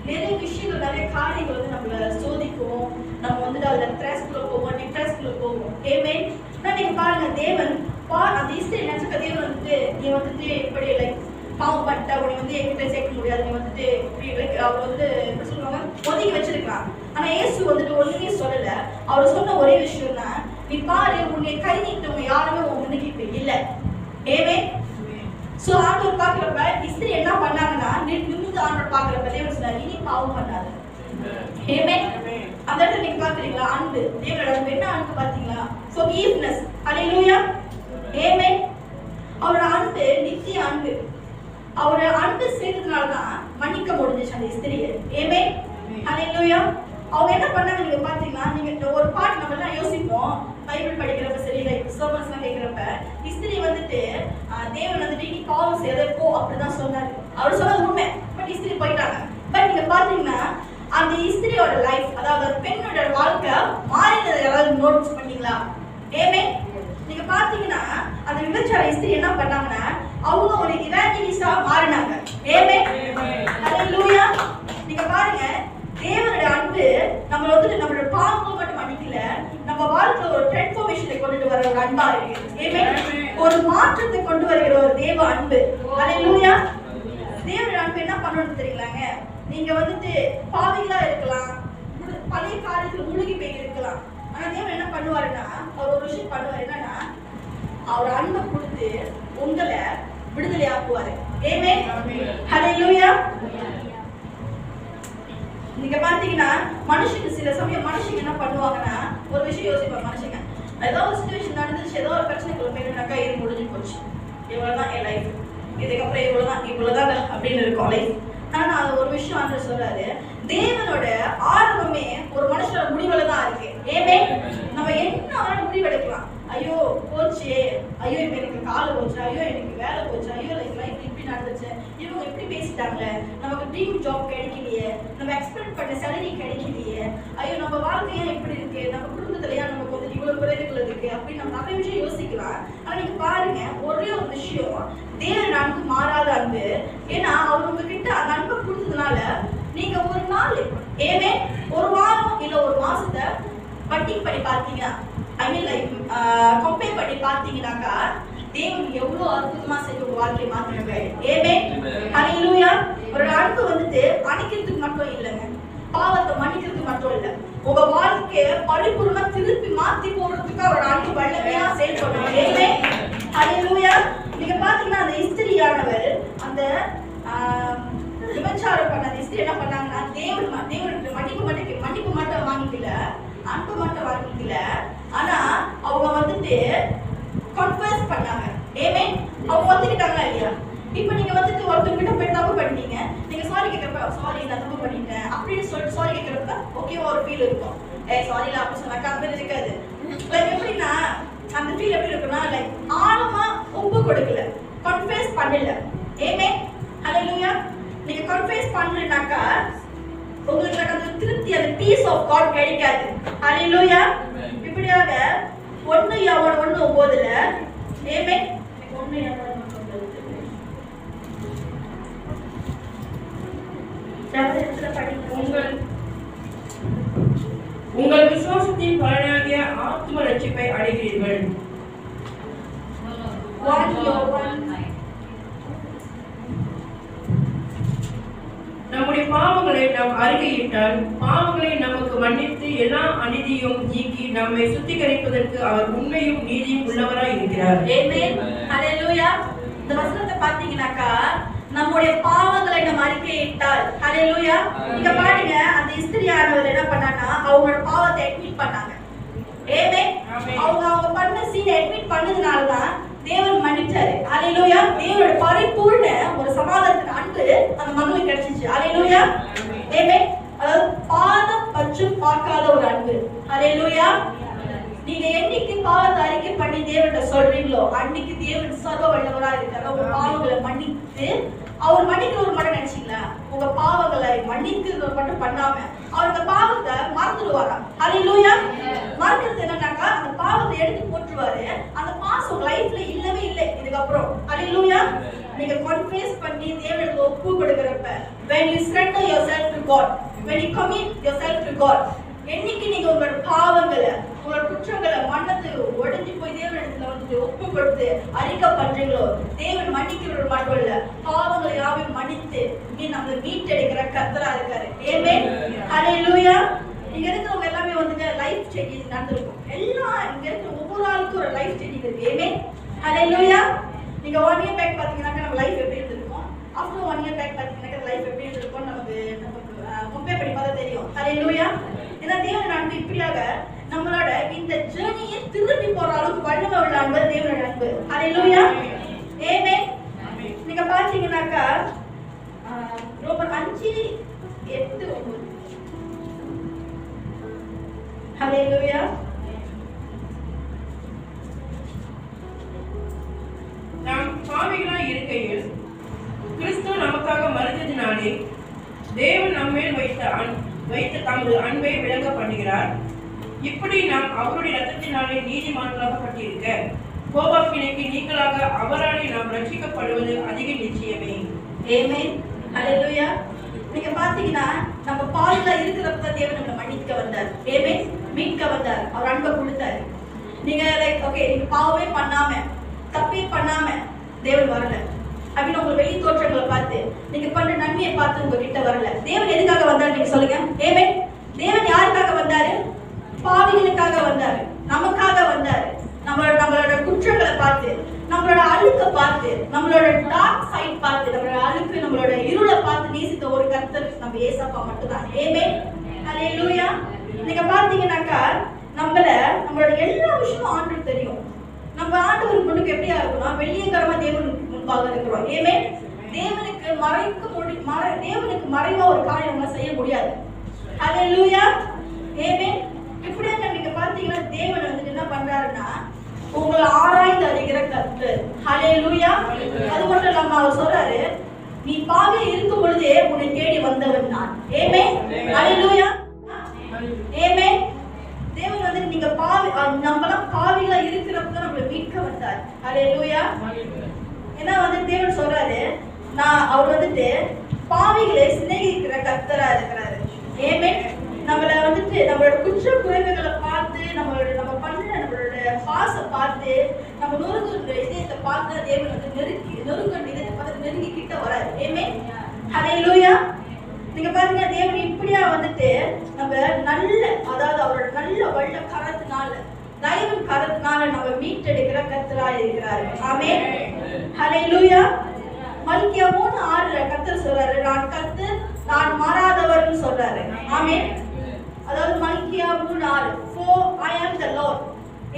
Speaker 1: நிறைய விஷயங்கள், நிறைய காரியங்கள் வந்து நம்மள சோதிக்கும். நம்ம வந்துட்டு அதுல ட்ரெஸ்க்குள்ள போவோம், டிப்ரெஸ்க்குள்ள போவோம். ஆமென். நீங்க பாருங்க, தேவன் அந்த இஸ்ரேல் நினைச்ச தேவன் வந்துட்டு, நீ வந்துட்டு இப்படி லைக் பாவம் பண்ணிட்ட, உன்னை வந்து என்கிட்ட சேர்க்க முடியாது, நீ வந்துட்டு இப்படி லைக் அவர் வந்து என்ன சொல்லுவாங்க ஒதுக்கி வச்சிருக்கலாம். ஆனா இயேசு வந்துட்டு ஒண்ணுமே சொல்லல. அவர் சொன்ன ஒரே விஷயம் தான், நீ பாரு, உன்னை கை நீட்டவங்க யாருமே உன் முன்னுக்கு இப்ப இல்ல. ஆமென். சோ ஆண்டவர் பார்க்கிறப்ப இஸ்திரி என்ன பண்ணாங்கன்னா, நிமிர்ந்து ஆண்டவர் பார்க்கிறப்ப தேவன் சொன்னார், இனி பாவம் பண்ணாத. ஆமென். அந்த இடத்துல நீங்க பாக்குறீங்களா அன்பு, தேவனோட அன்பு. என்ன அன்பு பாத்தீங்களா? forgiveness. ஹalleluya. ஆமென். அவரோட அன்பு நித்திய அன்பு. அவரோட அன்பு சேர்த்ததுனால தான் மன்னிக்க முடிஞ்சிச்சு அந்த இஸ்திரியை. ஆமென். ஹalleluya. அவங்க என்ன பண்ணாங்க நீங்க பாத்தீங்கன்னா, நீங்க ஒரு பாட்டு நம்ம எல்லாம் யோசிப்போம், பைபிள் படிக்கிறப்ப சரி, லைக் சர்மன்ஸ்லாம் கேட்கிறப்ப, இஸ்திரி வந்துட்டு தேவன் வந்துட்டு நீ பாவம் செய்யறத போ அப்படிதான் சொன்னாரு. அவர் சொன்னது உண்மை. பட் இஸ்திரி போயிட்டாங்க. பட் நீங்க பாத்தீங்கன்னா அந்த இஸ்திரியோட லைஃப், அதாவது ஒரு பெண்ணோட வாழ்க்கை மாறினதை யாராவது நோட்டீஸ் பண்ணீங்களா? ஆமென். நீங்க பாத்தீங்கன்னா அந்த விபச்சார இஸ்திரி என்ன பண்ணாங்கன்னா, அவங்க ஒரு இவாஞ்சலிஸ்டா மாறினாங்க. ஆமென். ஹalleluya. நீங்க பாருங்க, தேவனுடைய அன்பு நம்மள வந்துட்டு நம்மளோட பாவங்களை மட்டும் மன்னிக்கல, நம்ம வாழ்க்கையில ஒரு டிரான்ஸ்ஃபர்மேஷனை கொண்டுட்டு வர ஒரு அன்பா இருக்கு. ஆமென். ஒரு மாற்றத்தை கொண்டு வருகிற ஒரு தேவ அன்பு. ஹalleluya. தேவனுடைய அன்பு என்ன பண்ணணும்னு தெரியலாங்க? நீங்க வந்துட்டு பாவிகளா இருக்கலாம், பழைய காரியத்துல முழுகி போய் இருக்கலாம். ஆனா தேவன் என்ன பண்ணுவாருன்னா, அவர் ஒரு விஷயம் பண்ணுவார். என்னன்னா, அவர் அன்பை கொடுத்து உங்களை விடுதலை ஆக்குவாரு. ஆமென். ஹalleluya. நீங்க பாத்தீங்கன்னா மனுஷங்க சில சமயம் மனுஷங்க என்ன பண்ணுவாங்கன்னா, ஒரு விஷயம் யோசிப்பாங்க. மனுஷங்க ஏதோ ஒரு சிச்சுவேஷன் நடந்துச்சு, ஏதோ ஒரு பிரச்சனைக்குள்ள போயிட்டாக்கா இது முடிஞ்சு போச்சு, இவ்வளவுதான் என் லைஃப், இதுக்கப்புறம் இவ்வளவுதான் அப்படின்னு இருக்கும் லைஃப். ஆனா அது ஒரு விஷயம் ஆண்டவர் சொல்றாரு, தேவனோட ஆரம்பமே ஒரு மனுஷனோட முடிவுல தான் இருக்கு. ஆமென். நம்ம என்ன வேணாலும் முடிவெடுக்கலாம். ஐயோ போச்சு, ஐயோ இப்ப எனக்கு கால் போச்சு, ஐயோ எனக்கு வேலை போச்சு, ஐயோ லைஃப் இப்படி நடந்துச்சு, இவங்க இப்படி பேசிட்டாங்களே, நமக்கு ட்ரீம் ஜாப் கிடைக்கலையே, நம்ம எக்ஸ்பெக்ட் பண்ண சேலரி கிடைக்கலையே, ஐயோ நம்ம வாழ்க்கையா இப்படி இருக்கு, நம்ம குடும்பத்திலயா நமக்கு வந்து இவ்வளவு குறைவுகள் இருக்கு அப்படின்னு நம்ம நிறைய விஷயம் யோசிக்கலாம். ஆனா நீங்க பாருங்க, ஒரே ஒரு விஷயம், தேவன் அன்பு மாறாத அன்பு. ஏன்னா அவர் உங்ககிட்ட அந்த அன்பை கொடுத்ததுனால நீங்க ஒரு நாள், ஆமென், ஒரு வாரம் இல்ல ஒரு மாசத்தை வட்டி பண்ணி பார்த்தீங்க, ஐ மீன் லைக் கம்பேர் பண்ணி பார்த்தீங்கன்னாக்கா, தேவன் எவ்வளவு அற்புதமா செஞ்சு உங்க வாழ்க்கையை மாத்தினாங்க. ஆமென். ஹalleluya. ஒரு அன்பு வந்துட்டு அணைக்கிறதுக்கு மட்டும் இல்லைங்க, பாவத்தை மன்னிக்கிறதுக்கு மட்டும் இல்ல, உங்க வாழ்க்கைய பரிபூர்ணமா திருப்பி மாத்தி போடுறதுக்கு அவரோட அன்பு வல்லமையா செயல்படும். ஆமென். ஹalleluya. நீங்க பாத்தீங்கன்னா அந்த இஸ்திரியானவர் அந்த விபச்சாரம் பண்ண அந்த இஸ்திரி என்ன பண்ணாங்கன்னா, தேவனுக்கு மன்னிப்பு மட்டும் வாங்கிக்கல, அன்பு மட்டும் வாங்கிக்கல, ஆனா அவங்க வந்துட்டு கன்ஃபஸ் பண்ணாங்க. ஆமென். அவங்க வந்துக்கிட்டாங்களா இல்லையா? இப்போ நீங்க வந்துட்டு ஒருத்தர்கிட்ட போய் தப்பு பண்ணிட்டீங்க, நீங்க சாரி கேட்கறப்ப சாரி நான் தப்பு பண்ணிட்டேன் அப்படின்னு சொல்லிட்டு சாரி கேட்கறப்ப ஓகேவா ஒரு ஃபீல் இருக்கும். சாரில அப்படி சொன்னாக்கா அந்த மாதிரி இருக்காது. லைக் எப்படின்னா அந்த ஃபீல் எப்படி இருக்குன்னா, லைக் ஆழமா ஒப்பு கொடுக்கல, கன்ஃபஸ் பண்ணல. ஆமென். ஹalleluya. நீங்க கன்ஃபஸ் பண்ணலனாக்கா உங்களுக்கு அந்த திருப்தி, அந்த பீஸ் ஆஃப் காட் கிடைக்காது. ஹalleluya. இப்படியாக 1 யோவான் 1:9ல ஆமென். 1 யோவான் 1:9
Speaker 2: உங்கள் விசுவாசத்தின் பலனாகிய ஆத்ம ரட்சிப்பை அடைகிறீர்கள். நம்முடைய பாவங்களை நாம் அறிக்கையிட்டால் பாவங்களை நமக்கு மன்னித்து எல்லா அநீதியும் நீக்கி நம்மை சுத்திகரிப்பதற்கு அவர் உண்மையும் நீதியும் உள்ளவராய் இருக்கிறார்.
Speaker 1: ஆமென். ஹalleluya. இந்த வசனத்தை பாத்தீங்கன்னாக்கா, நம்முடைய பாவங்களை நம்ம அறிக்கையிட்டால், ஹalleluya. நீங்க பாருங்க, அந்த இஸ்திரியானவர் என்ன பண்ணானா, அவங்களோட பாவத்தை அட்மிட் பண்ணாங்க. ஆமென். அவங்க பண்ண சீனை அட்மிட் பண்ணதுனால தான் தேவன் மன்னிச்சாரு. ஹalleluya. தேவனோட பரிபூர்ண ஒரு சமாதானத்தின் அன்பு அந்த மகளுக்கு கிடைச்சிச்சு. ஹalleluya. ஆமென். அதாவது பாதம் பற்றும் பார்க்காத ஒரு அன்பு. ஹalleluya. நீங்க என்னைக்கு பாவத்தை அறிக்கை பண்ணி தேவன்கிட்ட சொல்றீங்களோ அன்னைக்கு தேவன் சர்வ வல்லவரா இருக்காரு. உங்க பாவங்களை மன்னித்து, அவர் மன்னிக்கிறவர் மட்டும் நினைச்சீங்களா? உங்க பாவங்களை மன்னிக்கிறவர் மட்டும் பண்ணாம அவர் அந்த பாவத்தை மறந்துடுவாராம். ஹalleluya. மறக்கிறது என்னன்னாக்கா, அந்த பாவத்தை எடுத்து போட்டுருவாரு. அந்த பாவம் உங்க லைஃப்ல இல்லவே இல்லை இதுக்கப்புறம். ஹalleluya. நீங்க கன்ஃபஸ் பண்ணி தேவனுக்கு ஒப்பு கொடுக்கறப்ப, when you surrender yourself to God, when you commit yourself to God, என்னைக்கு நீங்க உங்களோட பாவங்களை, உங்களோட குற்றங்களை மன்னத்து உடைஞ்சு போய் தேவனிடத்துல வந்து ஒப்பு கொடுத்து அறிக்கை பண்றீங்களோ, தேவன் மன்னிக்கிறவர் மட்டும் இல்ல, பாவங்களை யாவையும் மன்னித்து நம்மளை மீட்டெடுக்கிற கர்த்தரா இருக்காரு. ஆமென். ஹalleluya. இங்க இருக்கிறவங்க எல்லாமே வந்துட்டு லைஃப் சேஞ்சிங் நடந்திருக்கும். எல்லாம் இங்க இருக்கிற ஒவ்வொரு ஆளுக்கும் ஒரு லைஃப் சேஞ்சிங் இருக்கு. ஆமென். ஹalleluya. நீங்க 1 இயர் பேக் பாத்தீங்கன்னா நம்ம லைஃப் எப்படி இருந்திருக்கும், ஆஃப்டர் 1 இயர் பேக் பாத்தீங்கன்னா லைஃப் எப்படி இருந்திருக்கும் நமக்கு கம்பேர் பண்ணி பார்த்தா தெரியும். ஹalleluya. ஏன்னா தேவன் அன்பு இப்படியாக நம்மளோட இந்த ஜர்னியை திருப்பி போற அளவுக்கு வல்லமை உள்ள அன்பு தேவனோட அன்பு. ஹalleluya. ஆமென். நீங்க பாத்தீங்கன்னாக்கா ரோமர் 5:8-9. ஹalleluya.
Speaker 2: நாம் பாவிகளாய் இருக்கையில் கிறிஸ்து நமக்காக மரித்ததினாலே தேவன் நம்மேல் வைத்த தமது அன்பை விளங்க பண்ணுகிறார். இப்படி நாம் அவருடைய ரத்தத்தினாலே நீதிமான்களாக்கப்பட்டிருக்க கோபாக்கினைக்கு நீங்களாக அவராலே நாம் ரட்சிக்கப்படுவது அதிக நிச்சயமே.
Speaker 1: ஆமென். ஹalleluya. நீங்க பாத்தீங்கன்னா நம்ம பாவிகளா இருக்கிறப்ப தேவன் நம்மளை மன்னிக்க வந்தார். ஆமென். மீட்க வந்தார். அவர் அன்பை கொடுத்தார். நீங்க லைக் ஓகே நீங்க பாவமே பண்ணாம தப்பே பண்ணாம தேவன் வரல அப்படின்னு உங்க வெளி தோற்றங்களை பார்த்து நீங்க பண்ற நன்மையை பார்த்து உங்ககிட்ட வரல. தேவன் எதுக்காக வந்தார் நீங்க சொல்லுங்க. ஆமென். தேவன் யாருக்காக வந்தாரு? பாவிகளுக்காக வந்தாரு, நமக்காக வந்தாரு. நம்மளோட குற்றங்களை பார்த்து, நம்மளோட அழுக்க பார்த்து, நம்மளோட டார்க் சைட் பார்த்து, நம்மளோட அழுக்கு, நம்மளோட இருளை பார்த்து நேசித்த ஒரு கர்த்தர் நம்ம ஏசப்பா மட்டும்தான். ஆமென். ஹalleluya. நீங்க பாத்தீங்கன்னாக்கா நம்மளோட எல்லா விஷயமும் ஆண்டவருக்கு தெரியும். நம்ம ஆண்டவருக்கு முன்னுக்கு எப்படியா இருக்கணும், வெள்ளியங்கரமா தேவனுக்கு முன்பாக இருக்கிறோம். ஆமென். தேவனுக்கு மறைவா ஒரு காரியம் நம்ம செய்ய முடியாது. ஹalleluya. ஆமென். இப்படியே நீங்க பாத்தீங்கன்னா தேவன் வந்து என்ன பண்றாருன்னா உங்களை ஆராய்ந்து அறிகிற கர்த்தர். ஹalleluya. அது மட்டும் இல்லாம அவர் சொல்றாரு, நீ பாவியா இருக்கும் பொழுதே உன்னை தேடி வந்தவன் நான். ஆமென். ஹalleluya. ஆமென். தேவன் வந்து நீங்க நம்மளாம் பாவிகளா இருக்கிறப்ப தான் நம்மளை மீட்க வந்தார். ஹalleluya. ஏன்னா வந்து தேவன் சொல்றாரு, அவர் வந்துட்டு பாவிகளை சிநேகிக்கிற கர்த்தரா இருக்கிறாரு. ஆமென். நம்மள வந்துட்டு நம்மளோட குற்ற குறைவுகளை பார்த்து நம்ம பண்ண நம்மளோட பாச பார்த்து நம்ம நொறுங்குற இதயத்தை பார்த்து தேவன் வந்து நொறுங்குற இதயத்தை பார்த்து நெருங்கி கிட்ட வராது. ஆமென். ஹalleluya. நீங்க பாருங்க தேவன் இப்படியா வந்துட்டு நம்ம அதாவது அவரோட நல்ல வல்ல கரத்தினால தயவின் கரத்தினால நம்ம மீட்டெடுக்கிற கர்த்தரா இருக்கிறாரு. ஆமென். ஹalleluya. மல்கியா 3:6 கர்த்தர் சொல்றாரு, நான் கர்த்தர், நான் மாறாதவர்னு சொல்றாரு. ஆமென். அதாவது மல்கியா 3:6 for I am the Lord.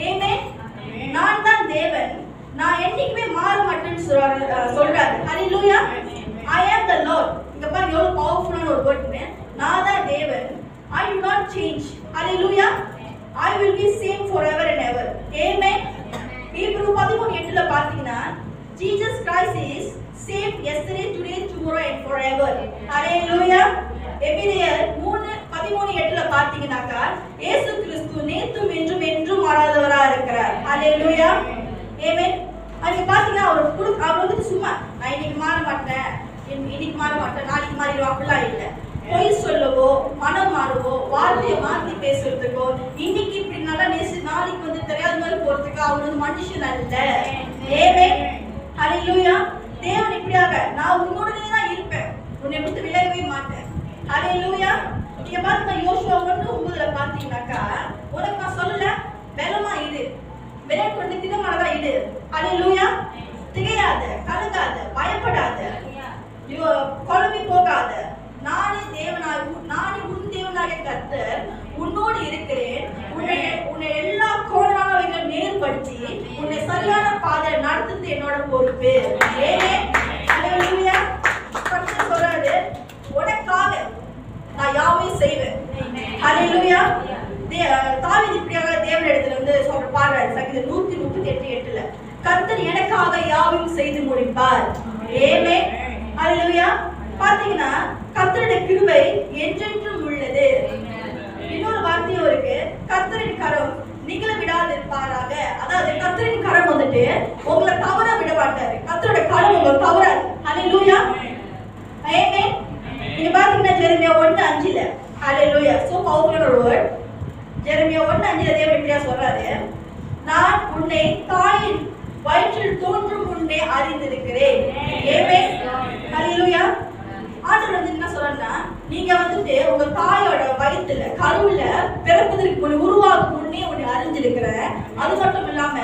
Speaker 1: ஆமென். நான் தான் தேவன், நான் என்னைக்குமே மாற மாட்டேன்னு சொல்றாரு. ஹalleluya. I am the Lord. இங்க பாருங்க எவ்வளவு பவர்ஃபுல்லான ஒரு வேர்ட்னு. நான் தான் தேவன். I do not change. Hallelujah. I will be same forever and ever. Amen. Hebrew 13:8 பாத்தீங்கன்னா Jesus Christ is same yesterday, today, tomorrow and forever. Hallelujah. எபிரேயர் 3:13 பாத்தீங்கன்னாக்கா இயேசு கிறிஸ்து நேற்றும் இன்றும் என்றும் மாறாதவரா இருக்கிறார். Hallelujah. Amen. அது பாத்தீங்கன்னா அவர் வந்து சும்மா நான் இன்னைக்கு மாற மாட்டேன், இன்னைக்கு மாற மாட்டேன், நாளைக்கு மாறிடுவோம் அப்படிலாம் இல்லை. பொய் சொல்லவோ, மனம் மாறுவோ, வார்த்தையை மாற்றி பேசுறதுக்கோ, இன்னைக்கு இப்படி நல்லா நேசி நாளைக்கு வந்து தெரியாத மாதிரி போறதுக்கு அவர் வந்து மனுஷன் அல்ல. ஆமென். ஹalleluya. தேவன் இப்படியாக நான் உன்னோடவே தான் இருப்பேன், உன்னை விட்டு விலகவே மாட்டேன். ஹalleluya. நீங்க பாருங்க யோசுவா 1:9 பாத்தீங்கன்னாக்கா உனக்கு நான் சொல்லல பலமா இரு, விலகு கொண்டு திடமானதா இரு. ஹalleluya. திகையாத, கலங்காத, பயப்படாத, குழம்பி போகாத, நானே உன் தேவனாகிய கர்த்தர் உன்னோடு இருக்கிறேன், உன்னை எல்லா கோணானவைகள் நேர்படுத்தி உன்னை சரியான பாதை நடத்துறது என்னோட பொறுப்பு. கர்த்தர் சொல்றாரு, உனக்காக நான் யாவையும் செய்வேன். ஹalleluya. தாவீது இப்படியாக தேவனிடத்துல வந்து சொல்ற பாடுறாரு சங்கீதம் 138:8 கர்த்தர் எனக்காக யாவையும் செய்து முடிப்பார். ஆமென். ஹalleluya. பாத்தீங்கன்னா கர்த்தருடைய கிருபை என்றென்றும் உள்ளது. இன்னொரு வார்த்தையும் இருக்கு, கர்த்தரின் கரம் நிகழ விடாது இருப்பாராக. அதாவது கர்த்தரின் கரம் வந்துட்டு உங்களை தவற விட மாட்டாரு, கர்த்தருடைய கரம் உங்களை தவறாது. ஹalleluya. ஆமென். நீங்க பாத்தீங்கன்னா ஜெரமியா 1:5 ஹalleluya. சோ பவர்ஃபுல் ஒரு வேர்ட். ஜெரமியா 1:5 தேவன் இப்படியா சொல்றாரு, நான் உன்னை தாயின் வயிற்றில் தோன்றும் முன்னே அறிந்திருக்கிறேன். ஆமென். ஹalleluya. ஆண்டவர் வந்து என்ன சொல்றாருன்னா, நீங்க வந்துட்டு உங்க தாயோட வயித்துல மட்டும் இல்ல, கருவுல பிறப்பதற்கு முன்னே, உருவாகும் முன்னே உன்னை அறிஞ்சிருக்கிறேன். அது மட்டும் இல்லாம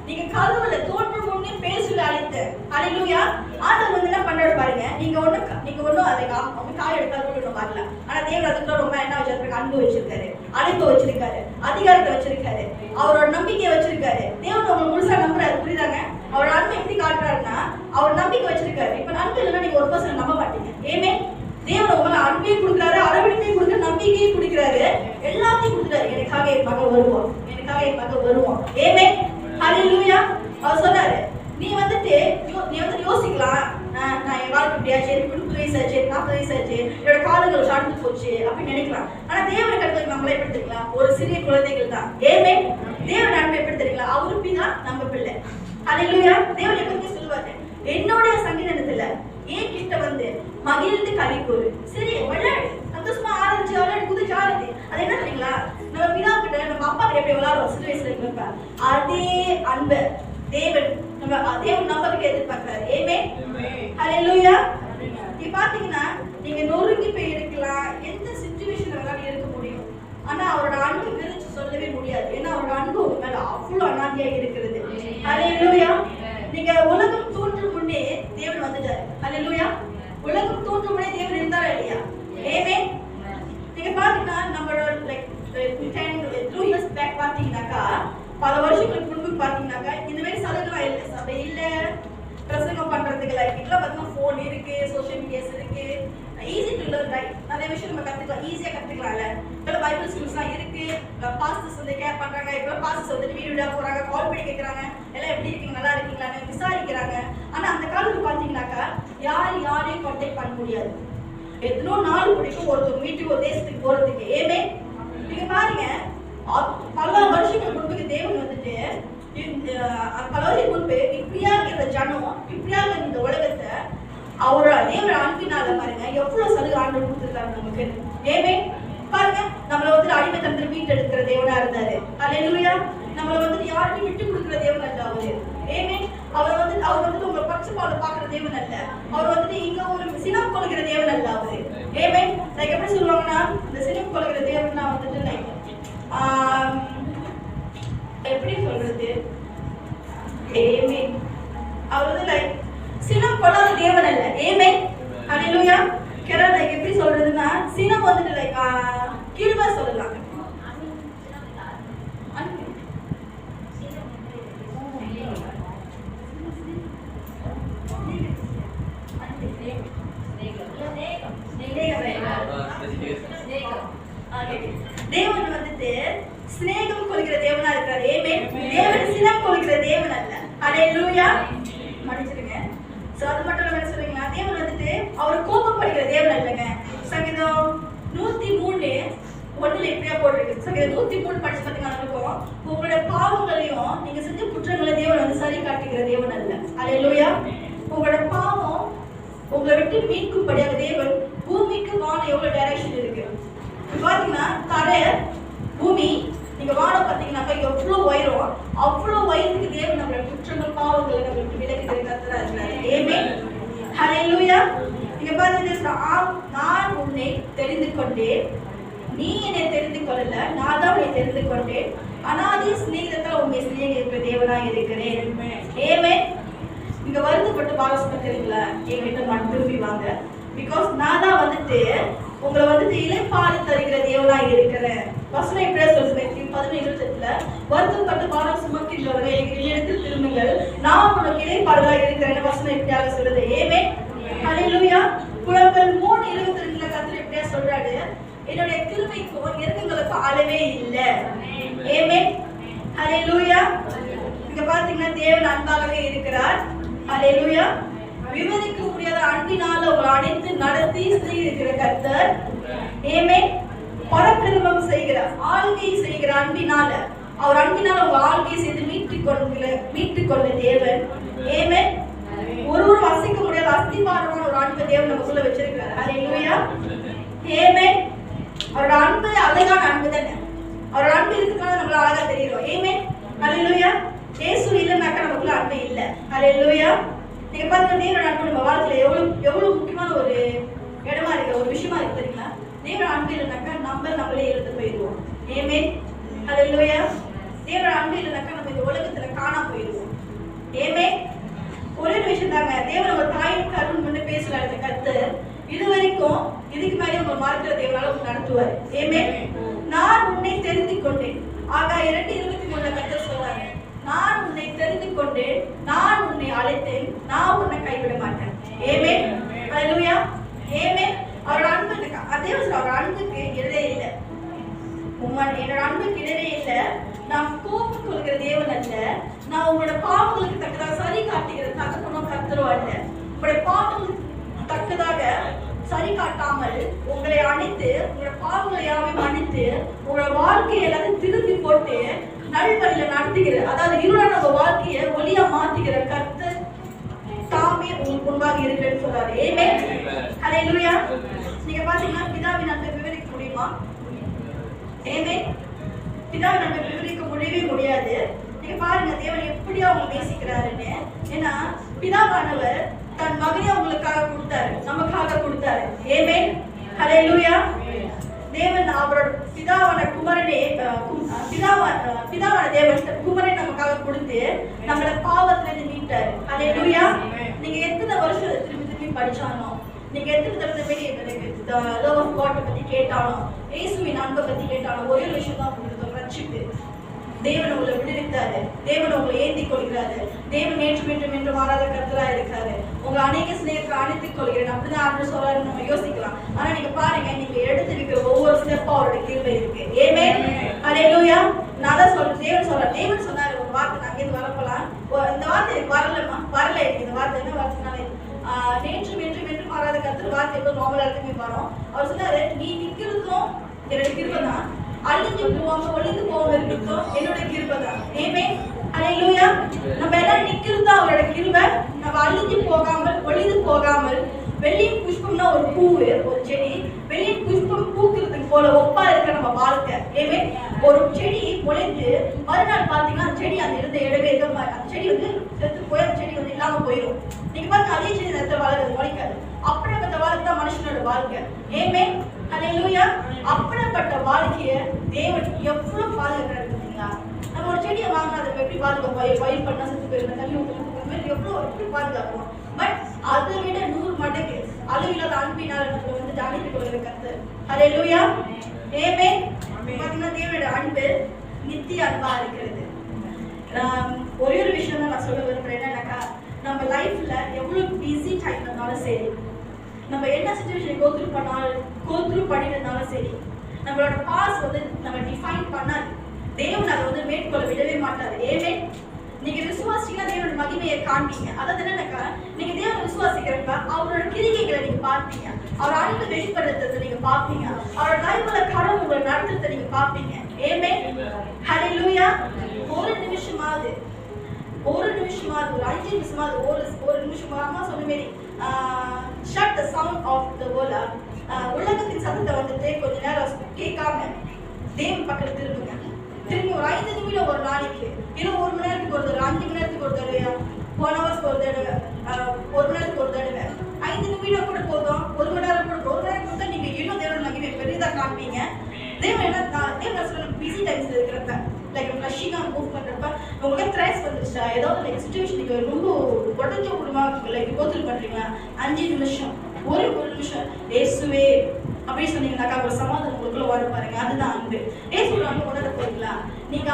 Speaker 1: நீங்க கருவுல தோன்றும் முன்னே பேசுல அழைத்த. ஹalleluya. ஆண்டவர் வந்து என்ன பண்றாரு பாருங்க. நீங்க ஒண்ணும் அதை காய் எடுக்காத ஒண்ணும் வரல. ஆனா தேவன் அதுக்குள்ள ரொம்ப என்ன வச்சிருக்காரு? அன்பு வச்சிருக்காரு, அழைப்பு வச்சிருக்காரு, அதிகாரத்தை வச்சிருக்காரு, அவரோட நம்பிக்கையை வச்சிருக்காரு. தேவன் உங்களை முழுசா நம்புறாரு. புரியுதாங்க? அவரோட அன்பை எப்படி காட்டுறாருன்னா அவர் நம்பிக்கை வச்சிருக்காரு. இப்ப அன்பு இல்லைன்னா நீங்க ஒரு பர்சன் நம்ப மாட்டீங்க. ஆமென். தேவன் உங்களை அன்பையும் கொடுக்குறாரு, அரவணைப்பையும் கொடுக்குற, நம்பிக்கையும் கொடுக்குறாரு, எல்லாத்தையும் கொடுக்குறாரு. எனக்காக என் மகன் வருவான், எனக்காக என் மகன் வருவான். ஆமென். ஹalleluya. அவர் சொன்னாரு, நீ வந்துட்டு யோசிக்கலாம், நான் என் வாழ்க்கை இப்படியாச்சு, எனக்கு 30 வயசு ஆச்சு, 40 வயசு ஆச்சு, என்னோட காலங்கள் கடந்து போச்சு அப்படின்னு நினைக்கலாம். ஆனா தேவனை கருத்து நம்மள எப்படி தெரியுங்களா? ஒரு சிறிய குழந்தைகள் தான். ஆமென். தேவன் அன்பை எப்படி தெரியுங்களா? அவரு பிதா, நம்ம பிள்ளை. ஹalleluya. தேவன் எப்பவுமே சொல்லுவாரு, என்னோட சங்கீதத்துல ஏன் கிட்ட வந்து மகிழ்ந்து களி கூறு. சரி, விளையாடு, சந்தோஷமா ஆரம்பிச்சு விளையாடு, குதிச்சு ஆரம்பி. அது என்ன தெரியுங்களா? நம்ம பிதா கிட்ட, நம்ம அப்பா கிட்ட எப்படி விளையாடுறோம் சிறு வயசுல இருக்கப்ப, அதே அன்பு தேவன் நம்ம கிட்ட எதிர்பார்க்கிறாரு. ஆமென். ஹalleluya. நீ பாத்தீங்கன்னா நீங்க நொறுங்கி போய் இருக்கலாம், எந்த சிச்சுவேஷன்ல வேணாலும் இருக்க முடியும். ஆனா அவரோட அன்பு விரிச்சு சொல்லவே முடியாது. ஏன்னா அவரோட அன்பு உங்க மேல அவ்வளவு அனாதியா இருக்கிறது. ஹalleluya. நீங்க உலகம் தோன்றும் முன்னே தேவன் வந்துட்டாரு. ஹalleluya. உலகம் தோன்றும் முன்னே தேவன் இருந்தாரா இல்லையா? ஆமென். நீங்க பாத்தீங்கன்னா நம்மளோட லைக் 2 years பேக் பாத்தீங்கன்னாக்கா, பல வருஷங்களுக்கு முன்பு பாத்தீங்கன்னாக்கா இந்த மாதிரி சலுகைலாம் இல்லை. சபை இல்ல, பிரசங்கம் பண்றதுக்கு லைக் இதெல்லாம் பாத்தீங்கன்னா போன் இருக்கு, சோஷியல் மீடியாஸ் இருக்கு, ஈஸி டு லேர்ன் ரைட். நிறைய விஷயம் நம்ம கத்துக்கலாம், ஈஸியா கத்துக்கலாம்ல. இப்ப பைபிள் ஸ்கூல்ஸ்லாம் இருக்கு, பாஸ்டர்ஸ் வந்து கேர் பண்றாங்க. இப்ப பாஸ்டர்ஸ் வந்து வீடியோ போறாங்க, கால் பண்ணி கேக்குறாங்க, எல்லாம் எப்படி இருக்கீங்க, நல்லா இருக்கீங்களான்னு விசாரிக்கிறாங்க. ஆனா அந்த காலத்துல பாத்தீங்கன்னாக்கா யாரையும் கான்டாக்ட் பண்ண முடியாது. எத்தனோ நாள் பிடிக்கும் ஒருத்தர் வீட்டுக்கு, ஒரு தேசத்துக்கு போறதுக்கு. ஆமென். நீங்க பாருங்க, பல வருஷங்களுக்கு முன்பு தேவன் வந்துட்டு பல வருஷம் முன்பு இப்படியா இருக்கிற ஜனம், இப்படியா இந்த உலகத்தை அவரோட தேவன் அன்பினால பாருங்க எவ்வளவு சலுகை ஆண்டவர் கொடுத்திருக்காரு நமக்கு. ஆமென். பாருங்க, நம்மள வந்து அடிமைத்தனத்துல மீட்டு எடுக்கிற தேவனா இருந்தாரு. ஹalleluya. நம்மள வந்து யாருக்கும் விட்டு கொடுக்கிற தேவன் அல்ல அவரு. ஆமென். அவர் வந்து உங்க பட்சபால பாக்குற தேவன் அல்ல. அவர் வந்துட்டு இங்க ஒரு சினம் கொள்கிற தேவன் அல்ல அவரு. ஆமென். லைக் எப்படி சொல்லுவாங்கன்னா, இந்த சினம் கொள்கிற தேவன்னா வந்துட்டு லைக் எப்படி சொல்றது? ஆமென். அவர் வந்து லைக் சினம் கொள்ளாத தேவன் அல்ல. ஆமென். ஹalleluya. கேரளா லைக் எப்படி சொல்றதுன்னா, சினம் வந்துட்டு லைக் கிருபை சொல்லலாம். தேவன் வந்துட்டு ஸ்நேகம் கொள்கிற தேவனா இருக்காரு. ஆமென். தேவன் சினம் கொள்கிற தேவன் அல்ல. ஹalleluya. மன்னிச்சிடுங்க. சோ அது மட்டும் இல்ல சொல்றீங்களா, தேவன் வந்துட்டு அவர் கோபப்படுகிற தேவன் அல்லங்க. சங்கீதம் 103:1 எப்படியா போட்டிருக்கு. சங்கீதம் 103 படிச்சு பாத்தீங்கன்னா இருக்கும், உங்களுடைய பாவங்களையும் நீங்க செஞ்ச குற்றங்களை தேவன் வந்து சரி காட்டுகிற தேவன் அல்ல. ஹalleluya. உங்களோட பாவம் உங்களை விட்டு மீட்கும்படியாக தேவன் பூமிக்கு வானம் எவ்வளவு டைரக்ஷன் இருக்கு பாத்தீங்கன்னா, தரை பூமி நீங்க வானம் பாத்தீங்கன்னாக்கா எவ்வளவு உயரம், அவ்வளவு உயரத்துக்கு தேவன் நம்மளோட குற்றங்கள் பாவங்களை நம்மளுக்கு விலக்கி கர்த்தரா இருக்கிறாரு. ஆமென். ஹalleluya. நீங்க பாத்தீங்கன்னா, நான் உன்னை தெரிந்து கொண்டேன், நீ என்னை தெரிந்து கொள்ளல, நான் தான் உன்னை தெரிந்து கொண்டேன், அனாதி சிநேகத்தால் உண்மை சிநேகிக்கிற தேவனாய் இருக்கிறேன். ஆமென். நீங்க வருத்தப்பட்டு பாரசமா தெரியுங்களா, என்கிட்ட நான் திரும்பி வாங்க. பிகாஸ் நான் தான் வந்துட்டு உங்களை வந்துட்டு இளைப்பாறு தருகிற தேவனா இருக்கிறேன். வசனம் இப்படியே சொல்லுது 11:28, வருத்தப்பட்டு பாரம் சுமக்கின்றவர்கள் என்னிடத்தில் திரும்புங்கள், நான் உனக்கு இளைப்பாறுதலா இருக்கிறேன். வசனம் இப்படியாக சொல்லுது. ஆமென். ஹalleluya. புலம்பல் 3:22 கர்த்தர் இப்படியே சொல்றாரு, என்னுடைய கிருபைக்கும் இரக்கங்களுக்கும் அளவே இல்லை. ஆமென். ஹalleluya. இங்க பாத்தீங்கன்னா தேவன் அன்பாகவே இருக்கிறார். ஹalleluya. விவரிக்க முடியாத அன்பினால உங்களை அழைத்து நடத்தி செய்கிற கர்த்தர். ஆமென். பரக்கிரமம் செய்கிற ஆளுகை செய்கிற அன்பினால, அவர் அன்பினால உங்க ஆளுகை செய்து மீட்டுக்கொள்ள தேவன். ஆமென். ஒருவரும் அசைக்க முடியாத அஸ்திபாரமான ஒரு அன்பு தேவன் நமக்குள்ள வச்சிருக்கிறார். ஹalleluya. ஆமென். அவரோட அன்பு அழகான அன்பு தானே. அவரோட அன்பு இருக்கிறதுனால நம்மள அழகா தெரியும். ஆமென். ஹalleluya. இயேசு இல்லைன்னாக்கா நமக்குள்ள அன்பு இல்லை. ஹalleluya. நீங்க பாருங்க, தேவனோட அன்பு நம்ம வாழ்க்கையில எவ்வளவு முக்கியமான ஒரு இடமா இருக்கு, ஒரு விஷயமா இருக்கு தெரியுங்களா? தேவனோட அன்பு இல்லைன்னாக்கா நம்மளே ஆமென். ஹல்லேலூயா. தேவனோட அன்பு இல்லைனாக்கா நம்ம இந்த உலகத்துல காணாம போயிடுவோம். ஆமென். ஒரே விஷயம் தாங்க, தேவன் நம்ம தாயின் கருண் முன்ன பேசுறாரு இந்த கர்த்தர். இது வரைக்கும் இதுக்கு மேலே உங்க மார்க்கிற தேவனால உங்க நடத்துவார். ஆமென். நான் உன்னை தெரிந்து கொண்டேன். ஆகாய 2:23 கர்த்தர் சொல்றாரு, நான் உன்னை தெரிந்து கொண்டேன், நான் உன்னை அழைத்தேன், நான் உன்னை கைவிட மாட்டேன். ஆமென். ஹல்லேலூயா. ஆமென். அவரோட அன்பு அதே அவரோட அன்புக்கு இடரே இல்லை. என்னோட அன்புக்கு இடரே இல்லை. நான் கோபம் கொள்கிற தேவன் அல்ல. நான் உங்களோட பாவங்களுக்கு தக்கதாக சரி காட்டுகிற தகப்பனும் கர்த்தரும் அல்ல. உங்களுடைய பாவங்களுக்கு தக்கதாக சரி காட்டாமல் உங்களை அணைத்து உங்களோட பாவங்களை யாவையும் அணைத்து உங்களோட வாழ்க்கையை எல்லாத்தையும் திருப்பி போட்டு நல்வழியில நடத்துகிற, அதாவது இருளான உங்க வாழ்க்கையை ஒளியா மாத்துகிற கர்த்தர் தாமே உங்களுக்கு முன்பாக இருக்கிறேன்னு சொல்றாரு. ஆமென். ஹல்லேலூயா. நீங்க பாத்தீங்கன்னா பிதாவின் அன்பை விவரிக்க முடியுமா? ஆமென். பிதாவின் அன்பை விவரிக்க முடியவே முடியாது. நீங்க பாருங்க தேவன் எப்படி அவங்க நேசிக்கிறாருன்னு. ஏன்னா பிதாவானவர் தன் மகனை அவங்களுக்காக கொடுத்தாரு, நமக்காக கொடுத்தாரு. ஆமென். ஹல்லேலூயா. தேவன் அவரோட பிதாவான குமரனே பிதாவான தேவன் குமரனை நமக்காக கொடுத்து நம்மள பாவத்துல இருந்து மீட்டாரு. ஹல்லேலூயா. நீங்க எத்தனை வருஷம் திரும்பி படிச்சாலும், நீங்க எத்தனை தடவை லவ் ஆஃப் காட் பத்தி கேட்டாலும், இயேசுவின் அன்பை பத்தி கேட்டாலும் ஒரே ஒரு விஷயம் தான் உங்களுக்கு ரட்சிப்பு. தேவன் உங்களை விடுவித்தாரு, தேவன் உங்களை ஏந்தி கொள்கிறாரு, தேவன் நேற்று மாறாத கர்த்தரா இருக்காரு. உங்க அநேக சிநேகத்தை அணைத்துக் கொள்கிறேன் அப்படிதான் ஆண்டு சொல்றாருன்னு நம்ம யோசிக்கலாம். ஆனா நீங்க பாருங்க, நீங்க எடுத்து வைக்கிற ஒவ்வொரு ஸ்டெப்பும் அவரோட கிருபை இருக்கு. ஆமென். ஹல்லேலூயா. நான் தான் சொல்றேன், தேவன் சொன்னாரு ஒரு வார்த்தை, நாங்க இது வரப்பலாம். இந்த வார்த்தை எனக்கு வரல எனக்கு இந்த வார்த்தை என்ன வார்த்தைனாலே நேற்று மாறாத கர்த்தர் வார்த்தை எப்போ நார்மலா இருக்குமே வரும். அவர் சொன்னாரு, நீ நிக்கிறதும் என்னோட கிருபை தான், அழிஞ்சு போவாம ஒளிந்து போவாம இருக்கிறதும் என்னோட கிருபை தான். ஆமென். ஹல்லேலூயா. நம்ம எல்லாம் நிக்கிறது அவரோட கிருபை. நம்ம அழிஞ்சு போகாமல் ஒளிந்து போகாமல், வெள்ளியின் புஷ்பம்னா ஒரு பூவு, ஒரு செடி, வெள்ளியின் புஷ்பம் பூக்கிறதுக்கு போல ஒப்பா இருக்கிற நம்ம வாழ்க்கை. ஆமென். ஒரு செடி முளைந்து மறுநாள் பாத்தீங்கன்னா அந்த செடி அந்த இருந்த இடமே இருக்க, அந்த செடி வந்து செத்து போய் அந்த செடி வந்து இல்லாம போயிடும். நீங்க பாருங்க, அதே செடி நேரத்தில் வளர்றது முளைக்காது. அப்படிப்பட்ட வாழ்க்கை தான் மனுஷனோட வாழ்க்கை. ஆமென். ஹல்லேலூயா. அப்படிப்பட்ட வாழ்க்கையை தேவன் எவ்வளவு பாதுகாக்கிறாரு பார்த்தீங்களா? நம்ம ஒரு செடியை வாங்கினா அதை எப்படி பாதுகாப்போம்? பயிர் பண்ணா செத்து போயிருந்தா தண்ணி ஊற்றணும், எவ்வளவு எப்படி பாதுகாப்போம்? பட் அதை விட 100 மடங்கு அளவில்லாத அன்பினால் நம்ம வந்து அழைத்துக் கொள்கிற கர்த்தர். ஹல்லேலூயா. ஆமென். பார்த்தீங்கன்னா தேவனோட அன்பு நித்திய அன்பா இருக்கிறது. ஒரே ஒரு விஷயம் தான் நான் சொல்ல விரும்புறேன். என்னன்னாக்கா, நம்ம லைஃப்ல எவ்வளவு பிஸி டைம் இருந்தாலும் சரி, நம்ம என்ன சிச்சுவேஷன் கோத்ரூ பண்ணிருந்தாலும் சரி, நம்மளோட பாஸ் வந்து நம்ம டிஃபைன் பண்ணாது. தேவன் அதை வந்து மேற்கொள்ள விடவே மாட்டாரு. ஆமென். நீங்க விசுவாசிங்கன்னா தேவனோட மகிமையை காண்பீங்க. அதாவது என்னன்னாக்கா, நீங்க தேவனை விசுவாசிக்கிறப்ப அவரோட கிரிகைகளை நீங்க பார்ப்பீங்க, அவர் அன்பு வெளிப்படுத்துறதை நீங்க பார்ப்பீங்க, அவரோட லைஃப்ல கரம் உங்களை நடத்துறதை நீங்க பார்ப்பீங்க. ஆமென். ஹல்லேலூயா. ஒரு நிமிஷமாவது ஒரு 5 நிமிஷமாவது ஒரு நிமிஷமா அம்மா சொன்ன மாதிரி shut the sound of the world, உலகத்தின் சத்தத்தை வந்துட்டு கொஞ்ச நேரம் கேட்காம தேவன் பக்கத்துல திரும்பி ஒரு 5 நிமிடம் ஒரு நாளைக்கு, இல்லை 1 மணி நேரத்துக்கு ஒரு தடவை, 5 மணி நேரத்துக்கு ஒரு தடவையா, 1 ஹவர்ஸ்க்கு ஒரு தடவை, 1 மணி நேரத்துக்கு ஒரு தடவை, 5 நிமிடம் கூட போதும், 1 மணி நேரம் கூட 1 மணி நேரம் கொடுத்தா நீங்க இன்னும் தேவன் மகிமை பெரிதா காண்பீங்க. தேவன் என்ன பிஸி டைம்ஸ் இருக்கிறப்ப, லைக் ரஷ்ஷிங்கா மூவ் பண்றப்ப உங்களுக்கு த்ரெஸ் வந்துருச்சா, ஏதாவது லைக் சிச்சுவேஷன் நீங்க ரொம்ப உடஞ்ச குடும்பமா லைக் கோத்ரூ பண்றீங்களா, 5 நிமிஷம் ஒரு நிமிஷம் இயேசுவே அப்படி சொன்னீங்கன்னாக்கா ஒரு சமாதானம் உங்களுக்குள்ள வரும் பாருங்க. அதுதான் அன்பு. இயேசுவோட அன்பு உணர போறீங்களா? நீங்க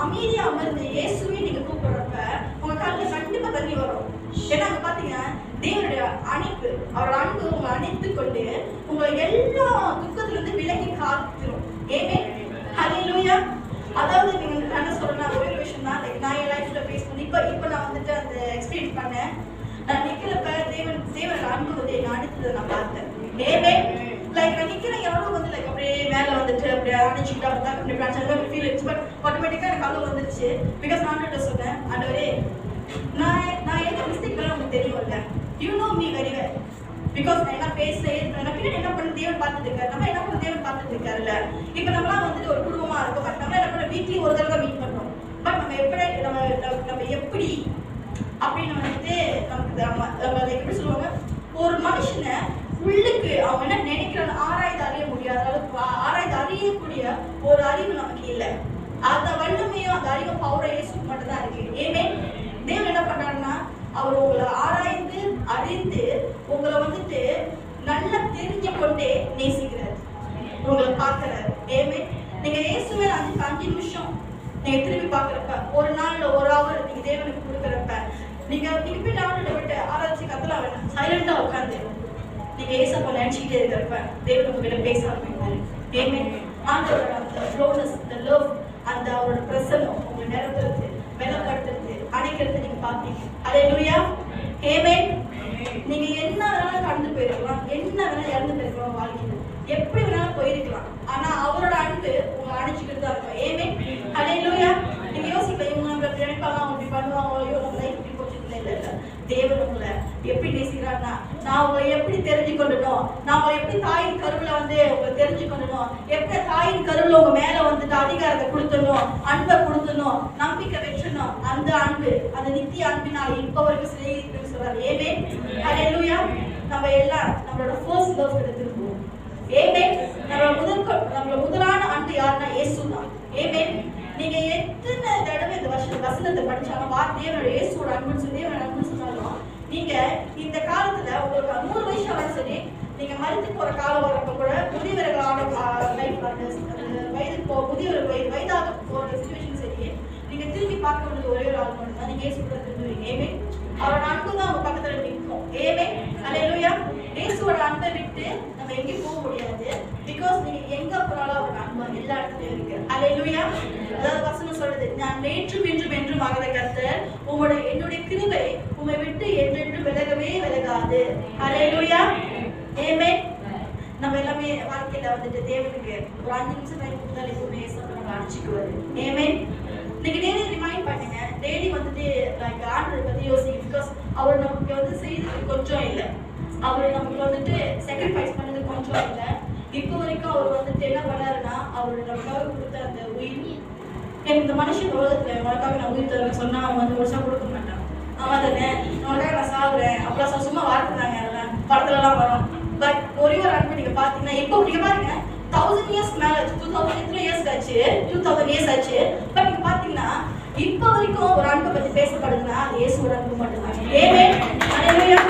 Speaker 1: அமைதியா அமர்ந்து இயேசுவே நீங்க கூப்பிடுறப்ப உங்க காலில் கண்டிப்பா தண்ணி வரும். ஏன்னா அங்க பாத்தீங்கன்னா தேவனுடைய அணைப்பு, அவரோட அன்பு உங்களை அணைத்து கொண்டு உங்களை எல்லா துக்கத்துல இருந்து விலகி காத்துரும். ஆமென். ஹல்லேலூயா. அதாவது நீங்க என்ன சொல்றேன்னா, ஒரே ஒரு விஷயம் தான், லைக் நான் என் லைஃப்ல ஃபேஸ் பண்ணி இப்ப நான் வந்துட்டு அந்த எக்ஸ்பீரியன்ஸ் பண்ணேன். நான் நிக்கிறப்ப தேவனோட அன்பு வந்து என்ன அடித்ததை நான் பார்த்தேன். ஆமென். லைக் நான் நிக்கிறேன், யாரோ வந்து லைக் அப்படியே மேல வந்துட்டு அப்படியே அடிச்சுக்கிட்டா வந்தாங்க, அப்படி பிரான்ச் ஃபீல் இருந்துச்சு. பட் ஆட்டோமேட்டிக்கா எனக்கு அவ்வளோ வந்துருச்சு. பிகாஸ் நான் சொன்னேன், ஆண்டவரே நான் என்ன மிஸ்டேக் பண்ண உங்களுக்கு தெரியும்ல, you know me very well. Because நான் என்ன பின்னாடி என்ன பண்ண தேவன் பார்த்துட்டு இருக்காரு, நம்ம என்ன பண்ண தேவன் பார்த்துட்டு இருக்காருல்ல. இப்போ நம்மளாம் வந்துட்டு ஒரு குடும்பமா இருக்கும், பட் நம்ம என்ன பண்ண வீக்லி ஒரு தடவை மீட் பண்றோம். பட் நம்ம எப்படி அப்படின்னு வந்துட்டு நமக்கு எப்படி சொல்லுவாங்க, ஒரு மனுஷனை உள்ளுக்கு அவங்க என்ன நினைக்கிறாங்க ஆராய்ந்து அறிய முடியாத அளவுக்கு ஆராய்ந்து அறியக்கூடிய ஒரு அறிவு நமக்கு இல்லை. அந்த வல்லமையும் அந்த அறிவு பவரை இயேசுக்கு மட்டும் தான் இருக்கு. ஏமே தேவன் என்ன பண்றாருன்னா அவர் உங்களை ஆராய்ந்து அறிந்து உங்களை வந்துட்டு நல்லா தெரிஞ்சு கொண்டே நேசிக்கிறார், உங்களை பார்க்கிறாரு. ஏமே நீங்க இயேசுவே 5 நிமிஷம் நீங்க திரும்பி பார்க்கறப்ப, ஒரு நாள்ல ஒரு ஹவர் நீங்க தேவனுக்கு கொடுக்கறப்ப, நீங்க போய் டாக்டர் விட்டு ஆராய்ச்சி கத்தலாம் வேணாம், சைலண்டா உட்காந்து நீங்க ஏசப்பா நினைச்சுக்கிட்டே இருக்கிறப்ப தேவன் உங்ககிட்ட பேச ஆரம்பிப்பாரு. ஏமே ஆண்டவரோட அந்த ஃப்ளோனஸ், அந்த லவ், அந்த அவரோட பிரசன்னம் உங்களை நிரப்புறது, பலப்படுத்துறது, அணைக்கிறது நீங்க பாப்பீங்க. ஹல்லேலூயா. ஆமென். நீங்க என்ன வேணாலும் கடந்து போயிருக்கலாம், என்ன வேணாலும் இறந்து போயிருக்கலாம், வாழ்க்கையில எப்படி வேணாலும் போயிருக்கலாம், ஆனா அவரோட அன்பு உங்களை அணைச்சிக்கிட்டு தான் இருக்கும். ஆமென். ஹல்லேலூயா. நீங்க யோசிக்கலாம், இவங்க நம்ம நினைப்பாங்க, அவங்க இப்படி பண்ணுவாங்க, ஐயோ நம்ம லைஃப் இப்படி போச்சு. இல்ல இல்ல, தேவன் உங்களை எப்படி நேசிக்கிறாருன்னா, நான் உங்களை எப்படி தெரிஞ்சு கொள்ளணும், நான் உங்களை எப்படி தாயின் கருவுல வந்து உங்களை தெரிஞ்சு கொள்ளணும், எப்படி தாயின் கருவுல உங்க மேல வந்துட்டு அதிகாரத்தை கொடுத்துடணும், அன்பை கொடுத்துடணும், நம்பிக்கை வச்சிடணும், அந்த அன்பு, அந்த நித்திய அன்பினால் இப்ப வரைக்கும் சிநேகிக்குன்னு சொல்றாரு. ஆமென். ஹல்லேலூயா. நம்ம எல்லாம் நம்மளோட ஃபர்ஸ்ட் லவ் கிட்ட திரும்புவோம். ஆமென். நம்மளோட முதலான அன்பு யாருன்னா இயேசு தான். ஆமென். நீங்க எத்தனை தடவை இந்த வசனத்தை படிச்சாலும் தேவனோட இயேசுவோட அன்புன்னு சொல்லி அன்புன்னு சொன்னாலும், நீங்க இந்த காலத்துல உங்களுக்கு 100 வயசு ஆனாலும் சரி, நீங்க மரித்து போற காலம் வரப்ப கூட முதியவர்களான வயதாக போற சிச்சுவேஷன் சரி, நீங்க திரும்பி பார்க்க வேண்டியது ஒரே ஒரு ஆள் மட்டும் தான், நீங்க இயேசுவோட திரும்புவீங்க. ஆமென். அவரோட அன்பு தான் உங்க பக்கத்துல நிற்கும். ஆமென். ஹல்லேலூயா. இயேசுவோட அன்பை விட்டு நம்ம எங்கேயும் போக முடியாது. பிகாஸ் நீங்க எங்க போனாலும் அவரோட அன்பு எல்லா இடத்துலயும் இருக்கு. ஹல்லேலூயா. அதாவது வசனம் சொல்றது, நான் நேற்றும் இன்றும் என்றும் ஆகிற கர்த்தர், என்னுடைய கிருபை உம்மை விட்டு என்றென்றும் விலகவே விலகாது. ஹல்லேலூயா. ஆமென். நம்ம எல்லாமே வாழ்க்கையில வந்துட்டு தேவனுக்கு ஒரு 5 நிமிஷம் டைம் கொடுத்தாலே எப்பவுமே நம்ம அடிச்சுக்குவாரு. ஆமென். நீங்க டெய்லி ரிமைண்ட் பண்ணுங்க, டெய்லி வந்துட்டு லைக் ஆண்டவரை பத்தி யோசிங்க. பிகாஸ் அவர் நமக்கு வந்து செய்தது கொஞ்சம் இல்லை, அவர் நமக்கு வந்துட்டு சாக்ரிஃபைஸ் பண்ணது கொஞ்சம் இல்லை. இப்போ வரைக்கும் அவர் வந்துட்டு என்ன பண்ணாருன்னா, அவர் நமக்காக கொடுத்த அந்த உயிர், இந்த மனுஷன் உலகத்துல உனக்காக நான் உயிர் தருவேன் சொன்னா அவன் வந்து ஒரு வருஷம் கொடுக்க மாட்டான். அவன் தானே உனக்காக நான் சாகுறேன் அப்படிலாம் சும்மா வார்த்தைதாங்க, அதெல்லாம் படத்துல எல்லாம் வரும். பட் ஒரே ஒரு அன்பு நீங்க பாத்தீங்கன்னா, இப்போ நீங்க பாருங்க 1000 இயர்ஸ் மேல 2000 இயர்ஸ் ஆச்சு, 2000 இயர்ஸ் ஆச்சு. பட் நீங்க பாத்தீங்கன்னா இப்போ வரைக்கும் ஒரு அன்பை பத்தி பேசப்படுதுன்னா அது இயேசுவோட அன்பு மட்டும்தான். ஆமென். ஹல்லேலூயா.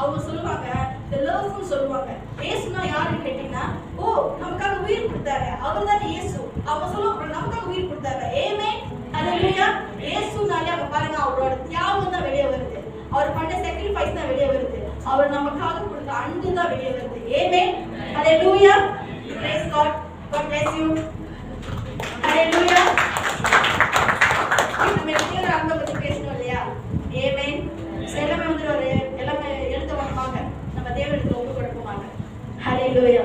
Speaker 1: அவங்க சொல்லுவாங்க the love சொல்லுவாங்க. இயேசுனா யாருன்னு கேட்டீங்கன்னா, ஓ நமக்காக உயிர் கொடுத்தாரு, அவர்தான் இயேசு. அவங்க சொல்லுவாங்க நமக்காக உயிர் கொடுத்தாரு. ஆமென். ஹல்லேலூயா. இயேசுனாலே அங்க பாருங்க அவரோட தியாகம் தான் வெளியே வருது, அவர் பண்ண sacrifice தான் வெளியே வருது, அவர் நமக்காக கொடுத்த அன்பு தான் வெளியே வருது. ஆமென். ஹல்லேலூயா. Praise God. God bless you. ஹல்லேலூயா. நம்ம எப்படியோட அன்பை பத்தி பேசணும் இல்லையா? ஆமென். எல்லாமே வந்து எல்லாமே எழுத வாங்க, நம்ம தேவனுக்கு ஒப்பு கொடுப்போம். ஹல்லேலூயா.